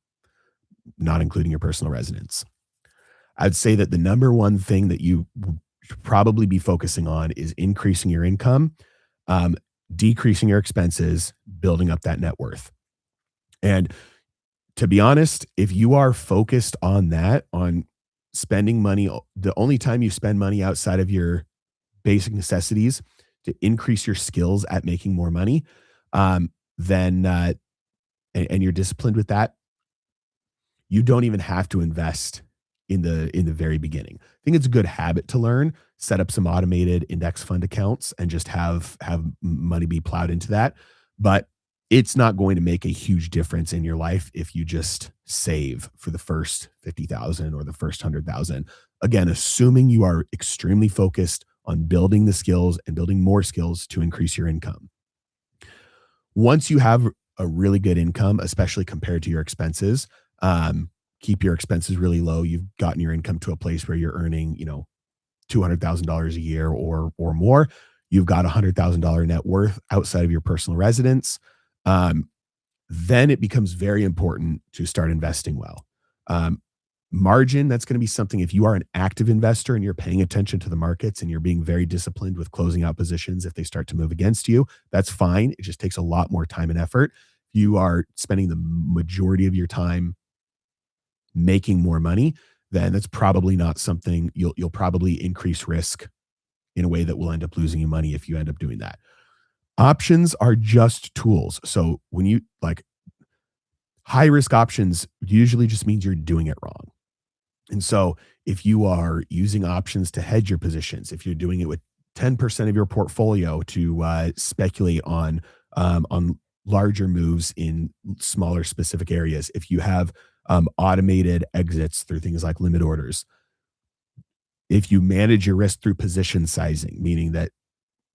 not including your personal residence, I'd say that the number one thing that you should probably be focusing on is increasing your income, um, decreasing your expenses, building up that net worth. And to be honest, if you are focused on that, on spending money, the only time you spend money outside of your basic necessities to increase your skills at making more money, then and you're disciplined with that, you don't even have to invest in the very beginning. I think it's a good habit to learn. Set up some automated index fund accounts and just have money be plowed into that. But it's not going to make a huge difference in your life if you just save for the first 50,000 or the first 100,000. Again, assuming you are extremely focused on building the skills and building more skills to increase your income. Once you have a really good income, especially compared to your expenses, um, keep your expenses really low. You've gotten your income to a place where you're earning, $200,000 a year or more. You've got $100,000 net worth outside of your personal residence. Um, then it becomes very important to start investing well. Um, Margin, that's going to be something, if you are an active investor and you're paying attention to the markets and you're being very disciplined with closing out positions if they start to move against you, that's fine. It just takes a lot more time and effort. You are spending the majority of your time making more money, then that's probably not something you'll probably increase risk in a way that will end up losing you money if you end up doing that. Options are just tools. So when you like, high risk options usually just means you're doing it wrong. And so if you are using options to hedge your positions, if you're doing it with 10% of your portfolio to speculate on larger moves in smaller specific areas, if you have automated exits through things like limit orders, if you manage your risk through position sizing, meaning that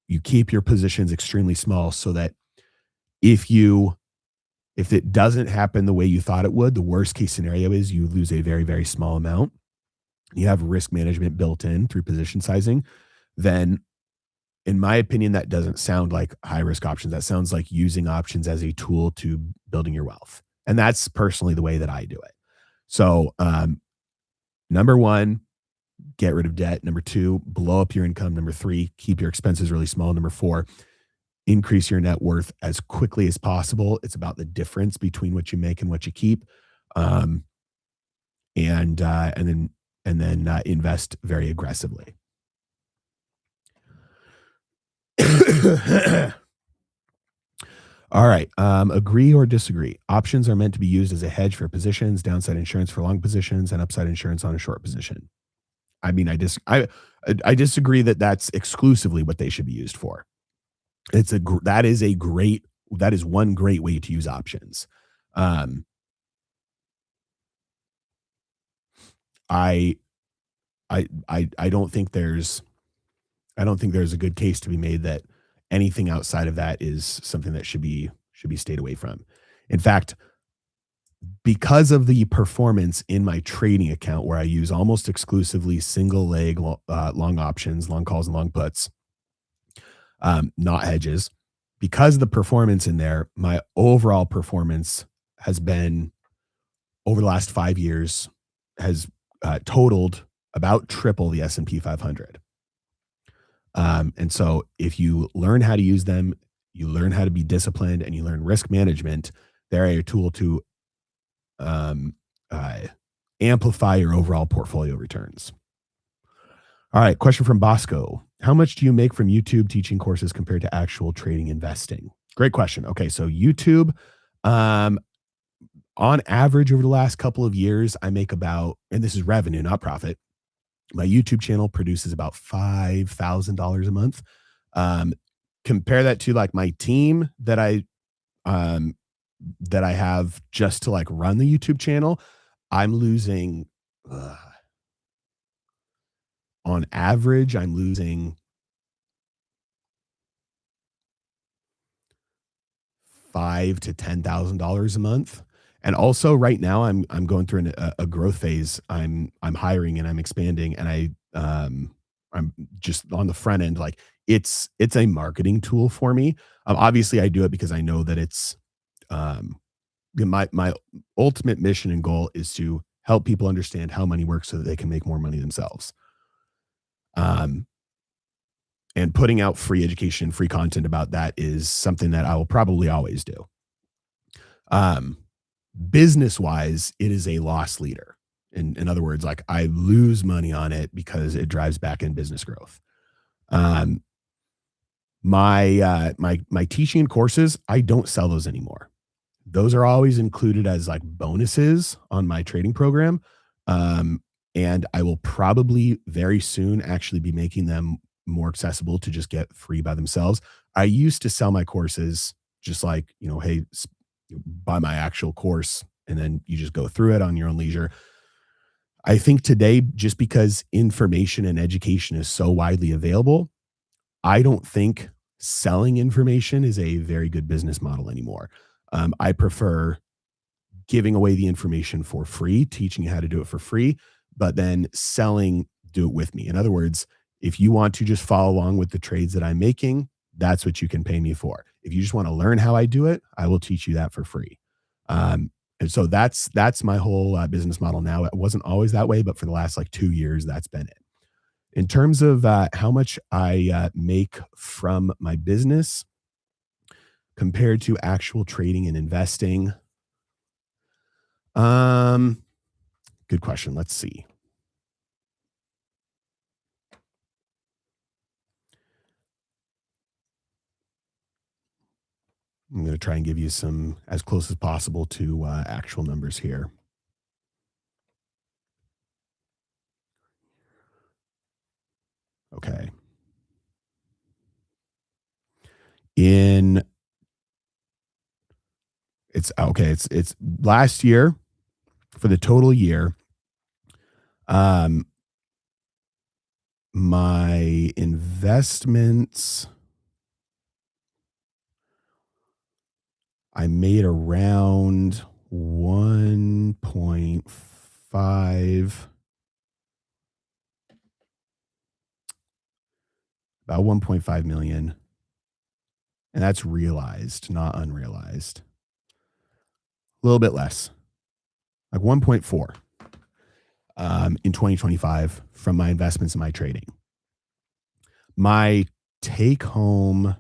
you keep your positions extremely small so that if you if it doesn't happen the way you thought it would, the worst case scenario is you lose a very, very small amount. You have risk management built in through position sizing, then in my opinion, that doesn't sound like high risk options. That sounds like using options as a tool to building your wealth. And that's personally the way that I do it. So, number one, get rid of debt. Number two, blow up your income. Number three, keep your expenses really small. Number four, increase your net worth as quickly as possible. It's about the difference between what you make and what you keep. Um, and then invest very aggressively. All right. Agree or disagree? Options are meant to be used as a hedge for positions, downside insurance for long positions, and upside insurance on a short position. I mean, I disagree that that's exclusively what they should be used for. That is one great way to use options. Um, I I don't think there's a good case to be made that anything outside of that is something that should be stayed away from. In fact, because of the performance in my trading account where I use almost exclusively single leg long options, long calls and long puts, not hedges, because of the performance in there, my overall performance has been over the last 5 years has totaled about triple the S&P 500. And so if you learn how to use them, you learn how to be disciplined and you learn risk management, they're a tool to um, uh, amplify your overall portfolio returns. All right. Question from Bosco. How much do you make from YouTube teaching courses compared to actual trading investing? Great question. Okay. So YouTube, um, on average over the last couple of years, I make about, and this is revenue, not profit. My YouTube channel produces about $5,000 a month. Um, Compare that to like my team um, that I have just to like run the YouTube channel. I'm losing, uh, on average, I'm losing five to $10,000 a month. And also right now I'm going through a growth phase. I'm hiring and I'm expanding and I'm just on the front end like it's a marketing tool for me. Obviously I do it because I know that it's um my ultimate mission and goal is to help people understand how money works so that they can make more money themselves. Um and putting out free education, free content about that is something that I will probably always do. Um Business wise, it is a loss leader. In other words, like I lose money on it because it drives back in business growth. Um, my teaching courses, I don't sell those anymore. Those are always included as like bonuses on my trading program. Um, and I will probably very soon actually be making them more accessible to just get free by themselves. I used to sell my courses just like, hey, buy my actual course and then you just go through it on your own leisure. I think today, just because information and education is so widely available, I don't think selling information is a very good business model anymore. I prefer giving away the information for free, teaching you how to do it for free, but then selling, do it with me. In other words, if you want to just follow along with the trades that I'm making, that's what you can pay me for. If you just want to learn how I do it, I will teach you that for free. And so that's my whole business model now. It wasn't always that way, but for the last like 2 years, that's been it. In terms of how much I make from my business compared to actual trading and investing, um, good question. Let's see. I'm going to try and give you some as close as possible to actual numbers here. Okay. In it's okay. It's last year for the total year. Um, my investments, I made around 1.5, about 1.5 million. And that's realized, not unrealized. A little bit less, like 1.4 in 2025 from my investments and my trading. My take home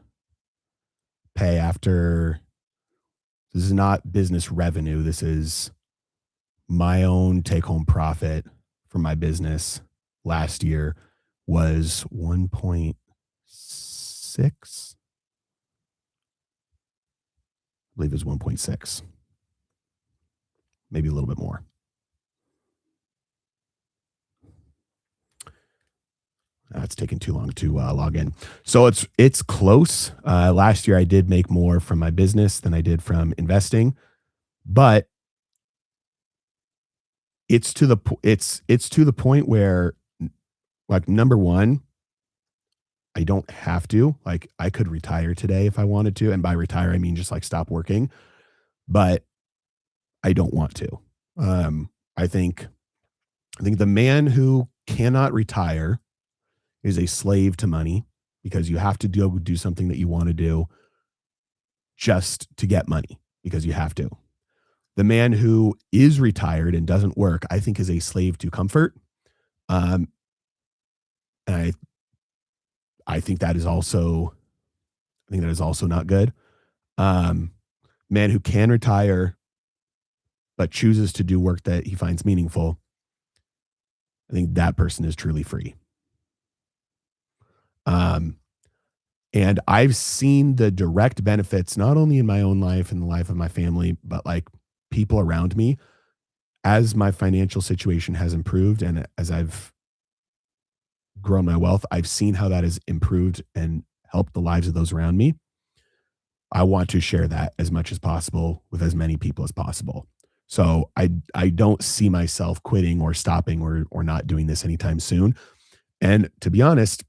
pay after this is not business revenue. This is my own take home profit from my business last year was 1.6. I believe it was 1.6, maybe a little bit more. It's taking too long to log in. So it's close. Last year I did make more from my business than I did from investing, but it's to the point where like number one, I don't have to. Like I could retire today if I wanted to, and by retire I mean just like stop working, but I don't want to. Um, I think I think the man who cannot retire is a slave to money because you have to do something that you want to do just to get money because you have to. The man who is retired and doesn't work, I think, is a slave to comfort. Um, and I think that is also not good. Um, Man who can retire but chooses to do work that he finds meaningful, I think that person is truly free. Um, and I've seen the direct benefits not only in my own life and the life of my family, but like people around me as my financial situation has improved and as I've grown my wealth, I've seen how that has improved and helped the lives of those around me. I want to share that as much as possible with as many people as possible. So I don't see myself quitting or stopping or not doing this anytime soon. And to be honest,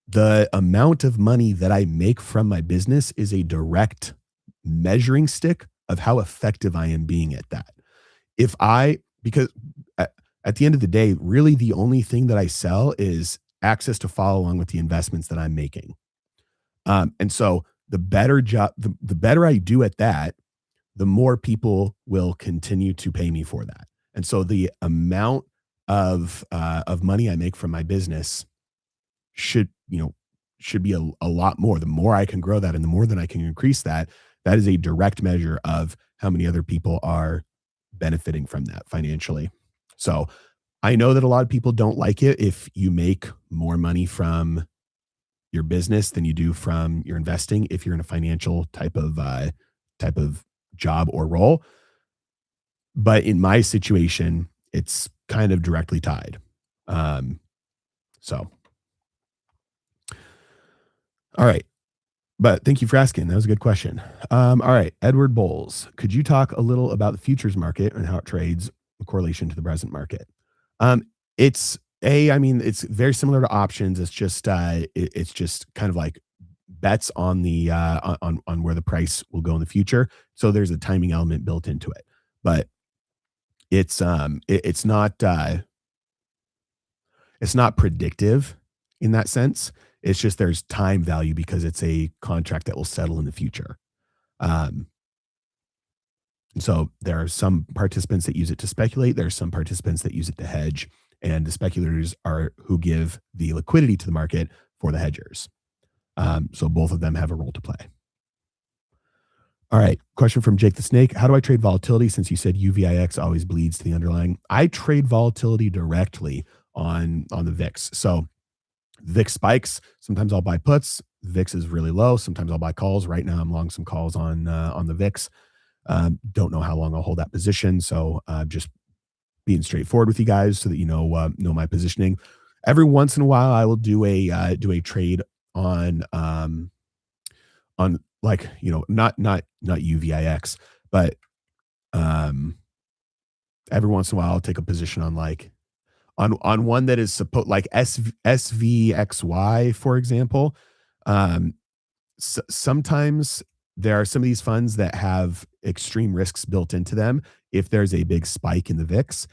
the amount of money that I make from my business is a direct measuring stick of how effective I am being at that. If I because at the end of the day, really the only thing that I sell is access to follow along with the investments that I'm making. And so the better I do at that, the more people will continue to pay me for that. And so the amount of money I make from my business should, should be a lot more. The more I can grow that and the more that I can increase that, that is a direct measure of how many other people are benefiting from that financially. So I know that a lot of people don't like it if you make more money from your business than you do from your investing if you're in a financial type of job or role. But in my situation, it's kind of directly tied. Um, so all right. But thank you for asking. That was a good question. All right, Edward Bowles, could you talk a little about the futures market and how it trades in correlation to the present market? Um, I mean, it's very similar to options. It's just kind of like bets on the on where the price will go in the future. So there's a timing element built into it, but it's not predictive in that sense. It's just there's time value because it's a contract that will settle in the future. Um, and so there are some participants that use it to speculate. There are some participants that use it to hedge, and the speculators are who give the liquidity to the market for the hedgers. So both of them have a role to play. All right. Question from Jake the Snake. How do I trade volatility since you said UVIX always bleeds to the underlying? I trade volatility directly on the VIX. So VIX spikes. Sometimes I'll buy puts. VIX is really low. Sometimes I'll buy calls. Right now, I'm long some calls on the VIX. Don't know how long I'll hold that position. So just being straightforward with you guys so that know my positioning. Every once in a while, I will do a trade on like not UVIX, but every once in a while I'll take a position on like on one that is supposed like SVXY, for example. Um, Sometimes there are some of these funds that have extreme risks built into them. If there's a big spike in the VIX,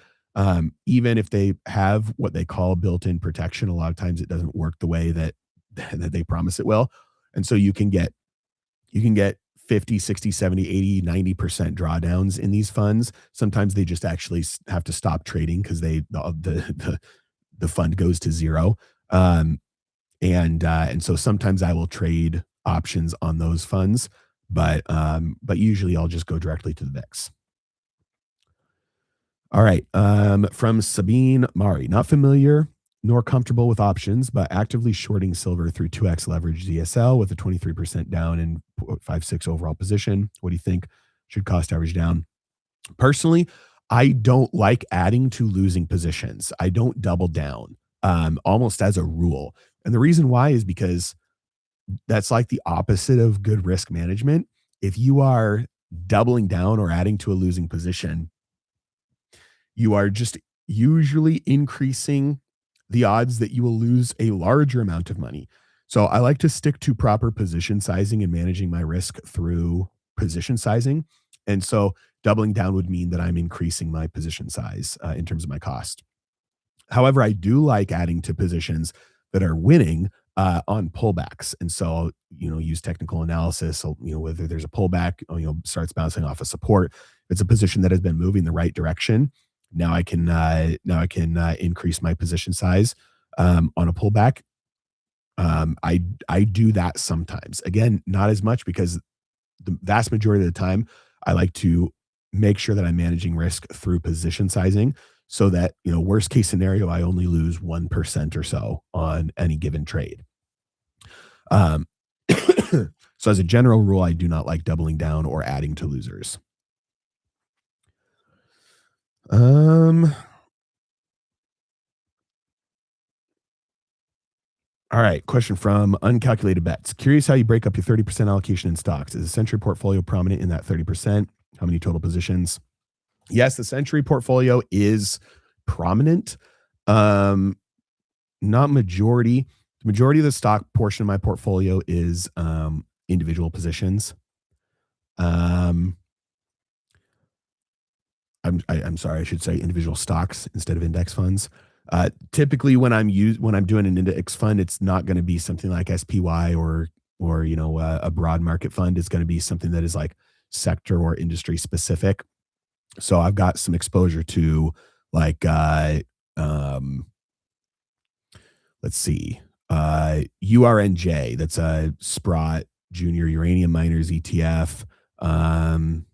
even if they have what they call built-in protection, a lot of times it doesn't work the way that that they promise it will. And so you can get 50, 60, 70, 80, 90% drawdowns in these funds. Sometimes they just actually have to stop trading because the fund goes to zero. Um, and so sometimes I will trade options on those funds, but usually I'll just go directly to the VIX. All right. From Sabine Mari, not familiar nor comfortable with options, but actively shorting silver through 2x leverage ZSL with a 23% down and 0.56 overall position. What do you think? Should cost average down? Personally, I don't like adding to losing positions. I don't double down, almost as a rule. And the reason why is because that's like the opposite of good risk management. If you are doubling down or adding to a losing position, you are just usually increasing the odds that you will lose a larger amount of money. So I like to stick to proper position sizing and managing my risk through position sizing. And so doubling down would mean that I'm increasing my position size in terms of my cost. However, I do like adding to positions that are winning on pullbacks. And so, use technical analysis. So, whether there's a pullback, starts bouncing off a support, it's a position that has been moving the right direction. Now I can increase my position size on a pullback. I do that sometimes. Again, not as much because the vast majority of the time I like to make sure that I'm managing risk through position sizing so that, worst case scenario, I only lose 1% or so on any given trade. Um, so as a general rule, I do not like doubling down or adding to losers. All right. Question from Uncalculated Bets. Curious how you break up your 30% allocation in stocks. Is the Century portfolio prominent in that 30%? How many total positions? Yes, the Century portfolio is prominent. not majority. The majority of the stock portion of my portfolio is individual positions. Um, I'm sorry, I should say individual stocks instead of index funds. Typically, when I'm doing an index fund, it's not going to be something like SPY or a broad market fund. It's going to be something that is like sector or industry specific. So I've got some exposure to like um, let's see, URNJ. That's a Sprott Junior Uranium Miners ETF. Um,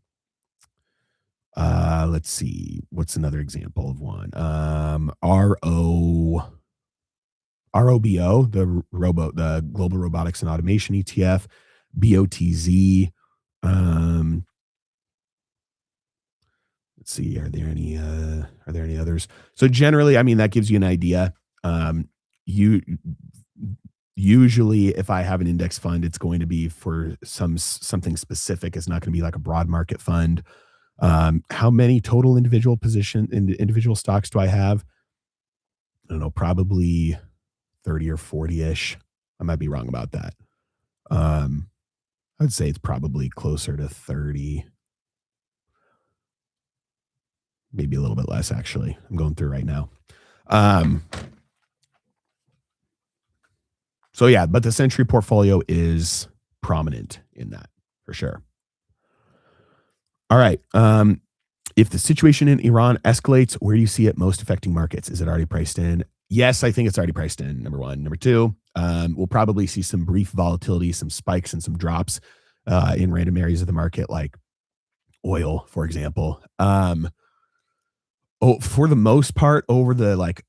let's see, what's another example of one? ROBO, the Global Robotics and Automation ETF, BOTZ. Um, let's see, are there any others? So generally, I mean, that gives you an idea. You usually, if I have an index fund, it's going to be for something specific. It's not going to be like a broad market fund. How many total individual stocks do I have? I don't know, probably 30 or 40-ish. I might be wrong about that. Um, I'd say it's probably closer to 30, maybe a little bit less, actually. I'm going through right now. Um, so yeah, but the Century portfolio is prominent in that for sure. All right. If the situation in Iran escalates, where do you see it most affecting markets? Is it already priced in? Yes, I think it's already priced in. Number one. Number two, we'll probably see some brief volatility, some spikes and some drops in random areas of the market, like oil, for example. For the most part, over the like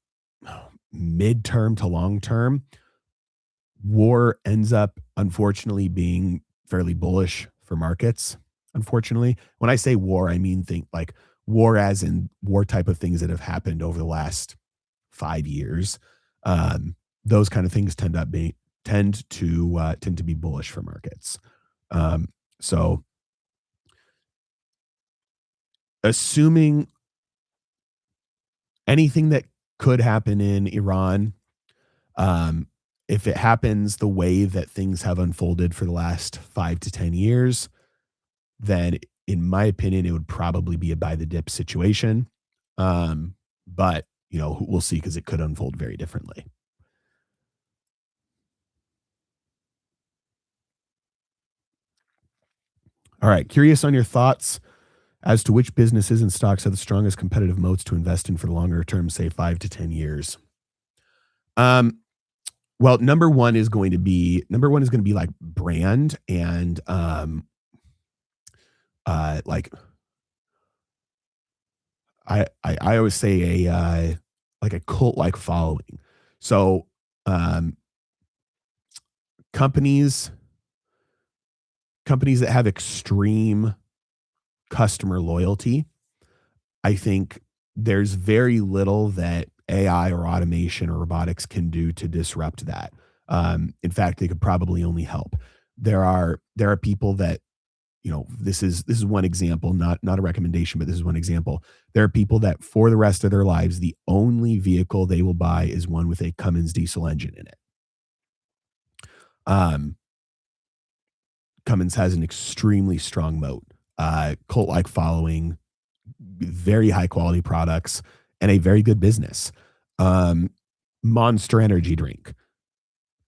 midterm to long term, war ends up unfortunately being fairly bullish for markets. Unfortunately, when I say war, I mean think like war as in war type of things that have happened over the last 5 years. Those kind of things tend to be bullish for markets. So assuming anything that could happen in Iran, um, if it happens the way that things have unfolded for the last 5 to 10 years, then in my opinion, it would probably be a buy the dip situation. But we'll see because it could unfold very differently. All right. Curious on your thoughts as to which businesses and stocks have the strongest competitive moats to invest in for the longer term, say 5 to 10 years. Um, well, number one is going to be like brand and like I always say like a cult like following. So um, companies companies that have extreme customer loyalty, I think there's very little that AI or automation or robotics can do to disrupt that. In fact, they could probably only help. There are people that this is one example, not a recommendation, but this is one example. There are people that for the rest of their lives, the only vehicle they will buy is one with a Cummins diesel engine in it. Um, Cummins has an extremely strong moat, cult-like following, very high quality products, and a very good business. Um, Monster Energy drink,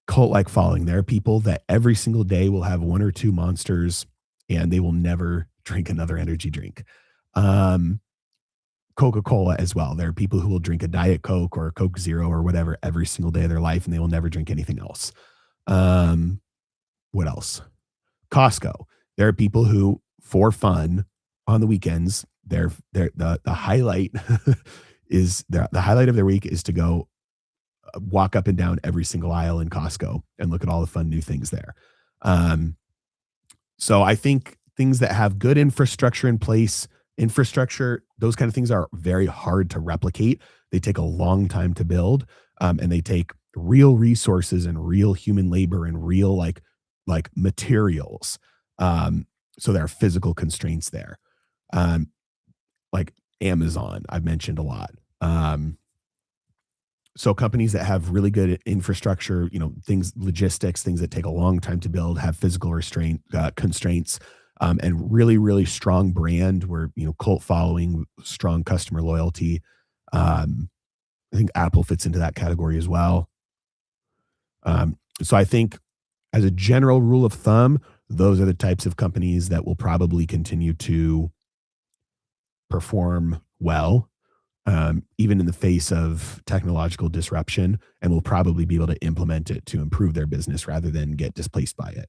cult-like following. There are people that every single day will have one or two monsters, and they will never drink another energy drink. Um, Coca-Cola as well. There are people who will drink a Diet Coke or a Coke Zero or whatever every single day of their life, and they will never drink anything else. Um, what else? Costco. There are people who, for fun, on the weekends, the highlight is the highlight of their week is to go walk up and down every single aisle in Costco and look at all the fun new things there. Um, so I think things that have good infrastructure in place, those kind of things are very hard to replicate. They take a long time to build, and they take real resources and real human labor and real like materials. Um, so there are physical constraints there. Um, like Amazon, I've mentioned a lot. So companies that have really good infrastructure, things, logistics, things that take a long time to build, have physical constraints, and really, really strong brand where, cult following, strong customer loyalty. Um, I think Apple fits into that category as well. So I think as a general rule of thumb, those are the types of companies that will probably continue to perform well, even in the face of technological disruption, and will probably be able to implement it to improve their business rather than get displaced by it.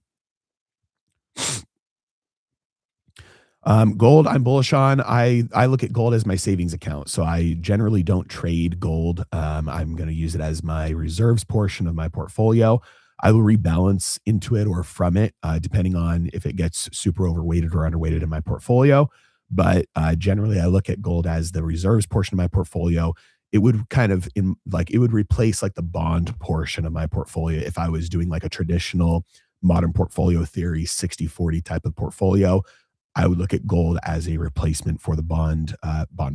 Gold, I'm bullish on. I look at gold as my savings account, so I generally don't trade gold. I'm going to use it as my reserves portion of my portfolio. I will rebalance into it or from it, depending on if it gets super overweighted or underweighted in my portfolio. But generally, I look at gold as the reserves portion of my portfolio. It would kind of it would replace like the bond portion of my portfolio if I was doing like a traditional modern portfolio theory 60/40 type of portfolio. I would look at gold as a replacement for the bond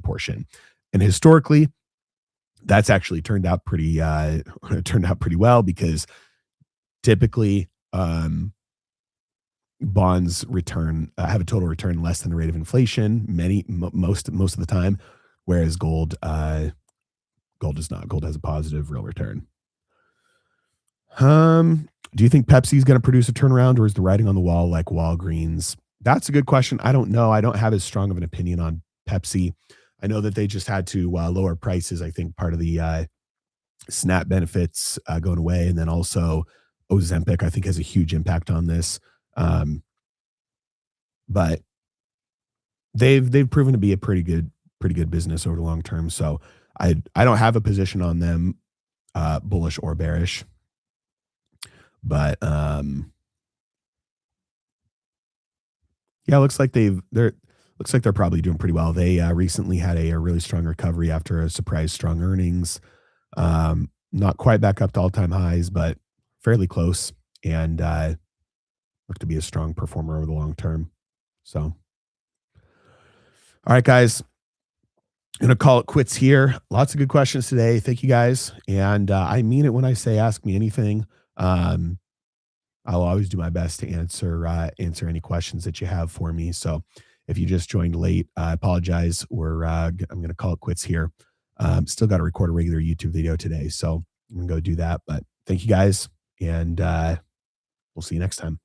portion. And historically, that's actually turned out pretty turned out pretty well because typically bonds return have a total return less than the rate of inflation most of the time, whereas gold does not. Gold has a positive real return. Do you think Pepsi is going to produce a turnaround, or is the writing on the wall like Walgreens? That's a good question. I don't know. I don't have as strong of an opinion on Pepsi. I know that they just had to lower prices. I think part of the SNAP benefits going away, and then also Ozempic, I think, has a huge impact on this. Um, but they've proven to be a pretty good business over the long term. So I don't have a position on them, bullish or bearish, but yeah, looks like they're probably doing pretty well. They recently had a really strong recovery after a surprise strong earnings. Not quite back up to all time highs, but fairly close, and look to be a strong performer over the long term. So, all right, guys, I'm gonna call it quits here. Lots of good questions today. Thank you guys, and I mean it when I say ask me anything. Um, I'll always do my best to answer any questions that you have for me. So if you just joined late, I apologize. I'm going to call it quits here. Still got to record a regular YouTube video today, so I'm going to go do that. But thank you guys, and we'll see you next time.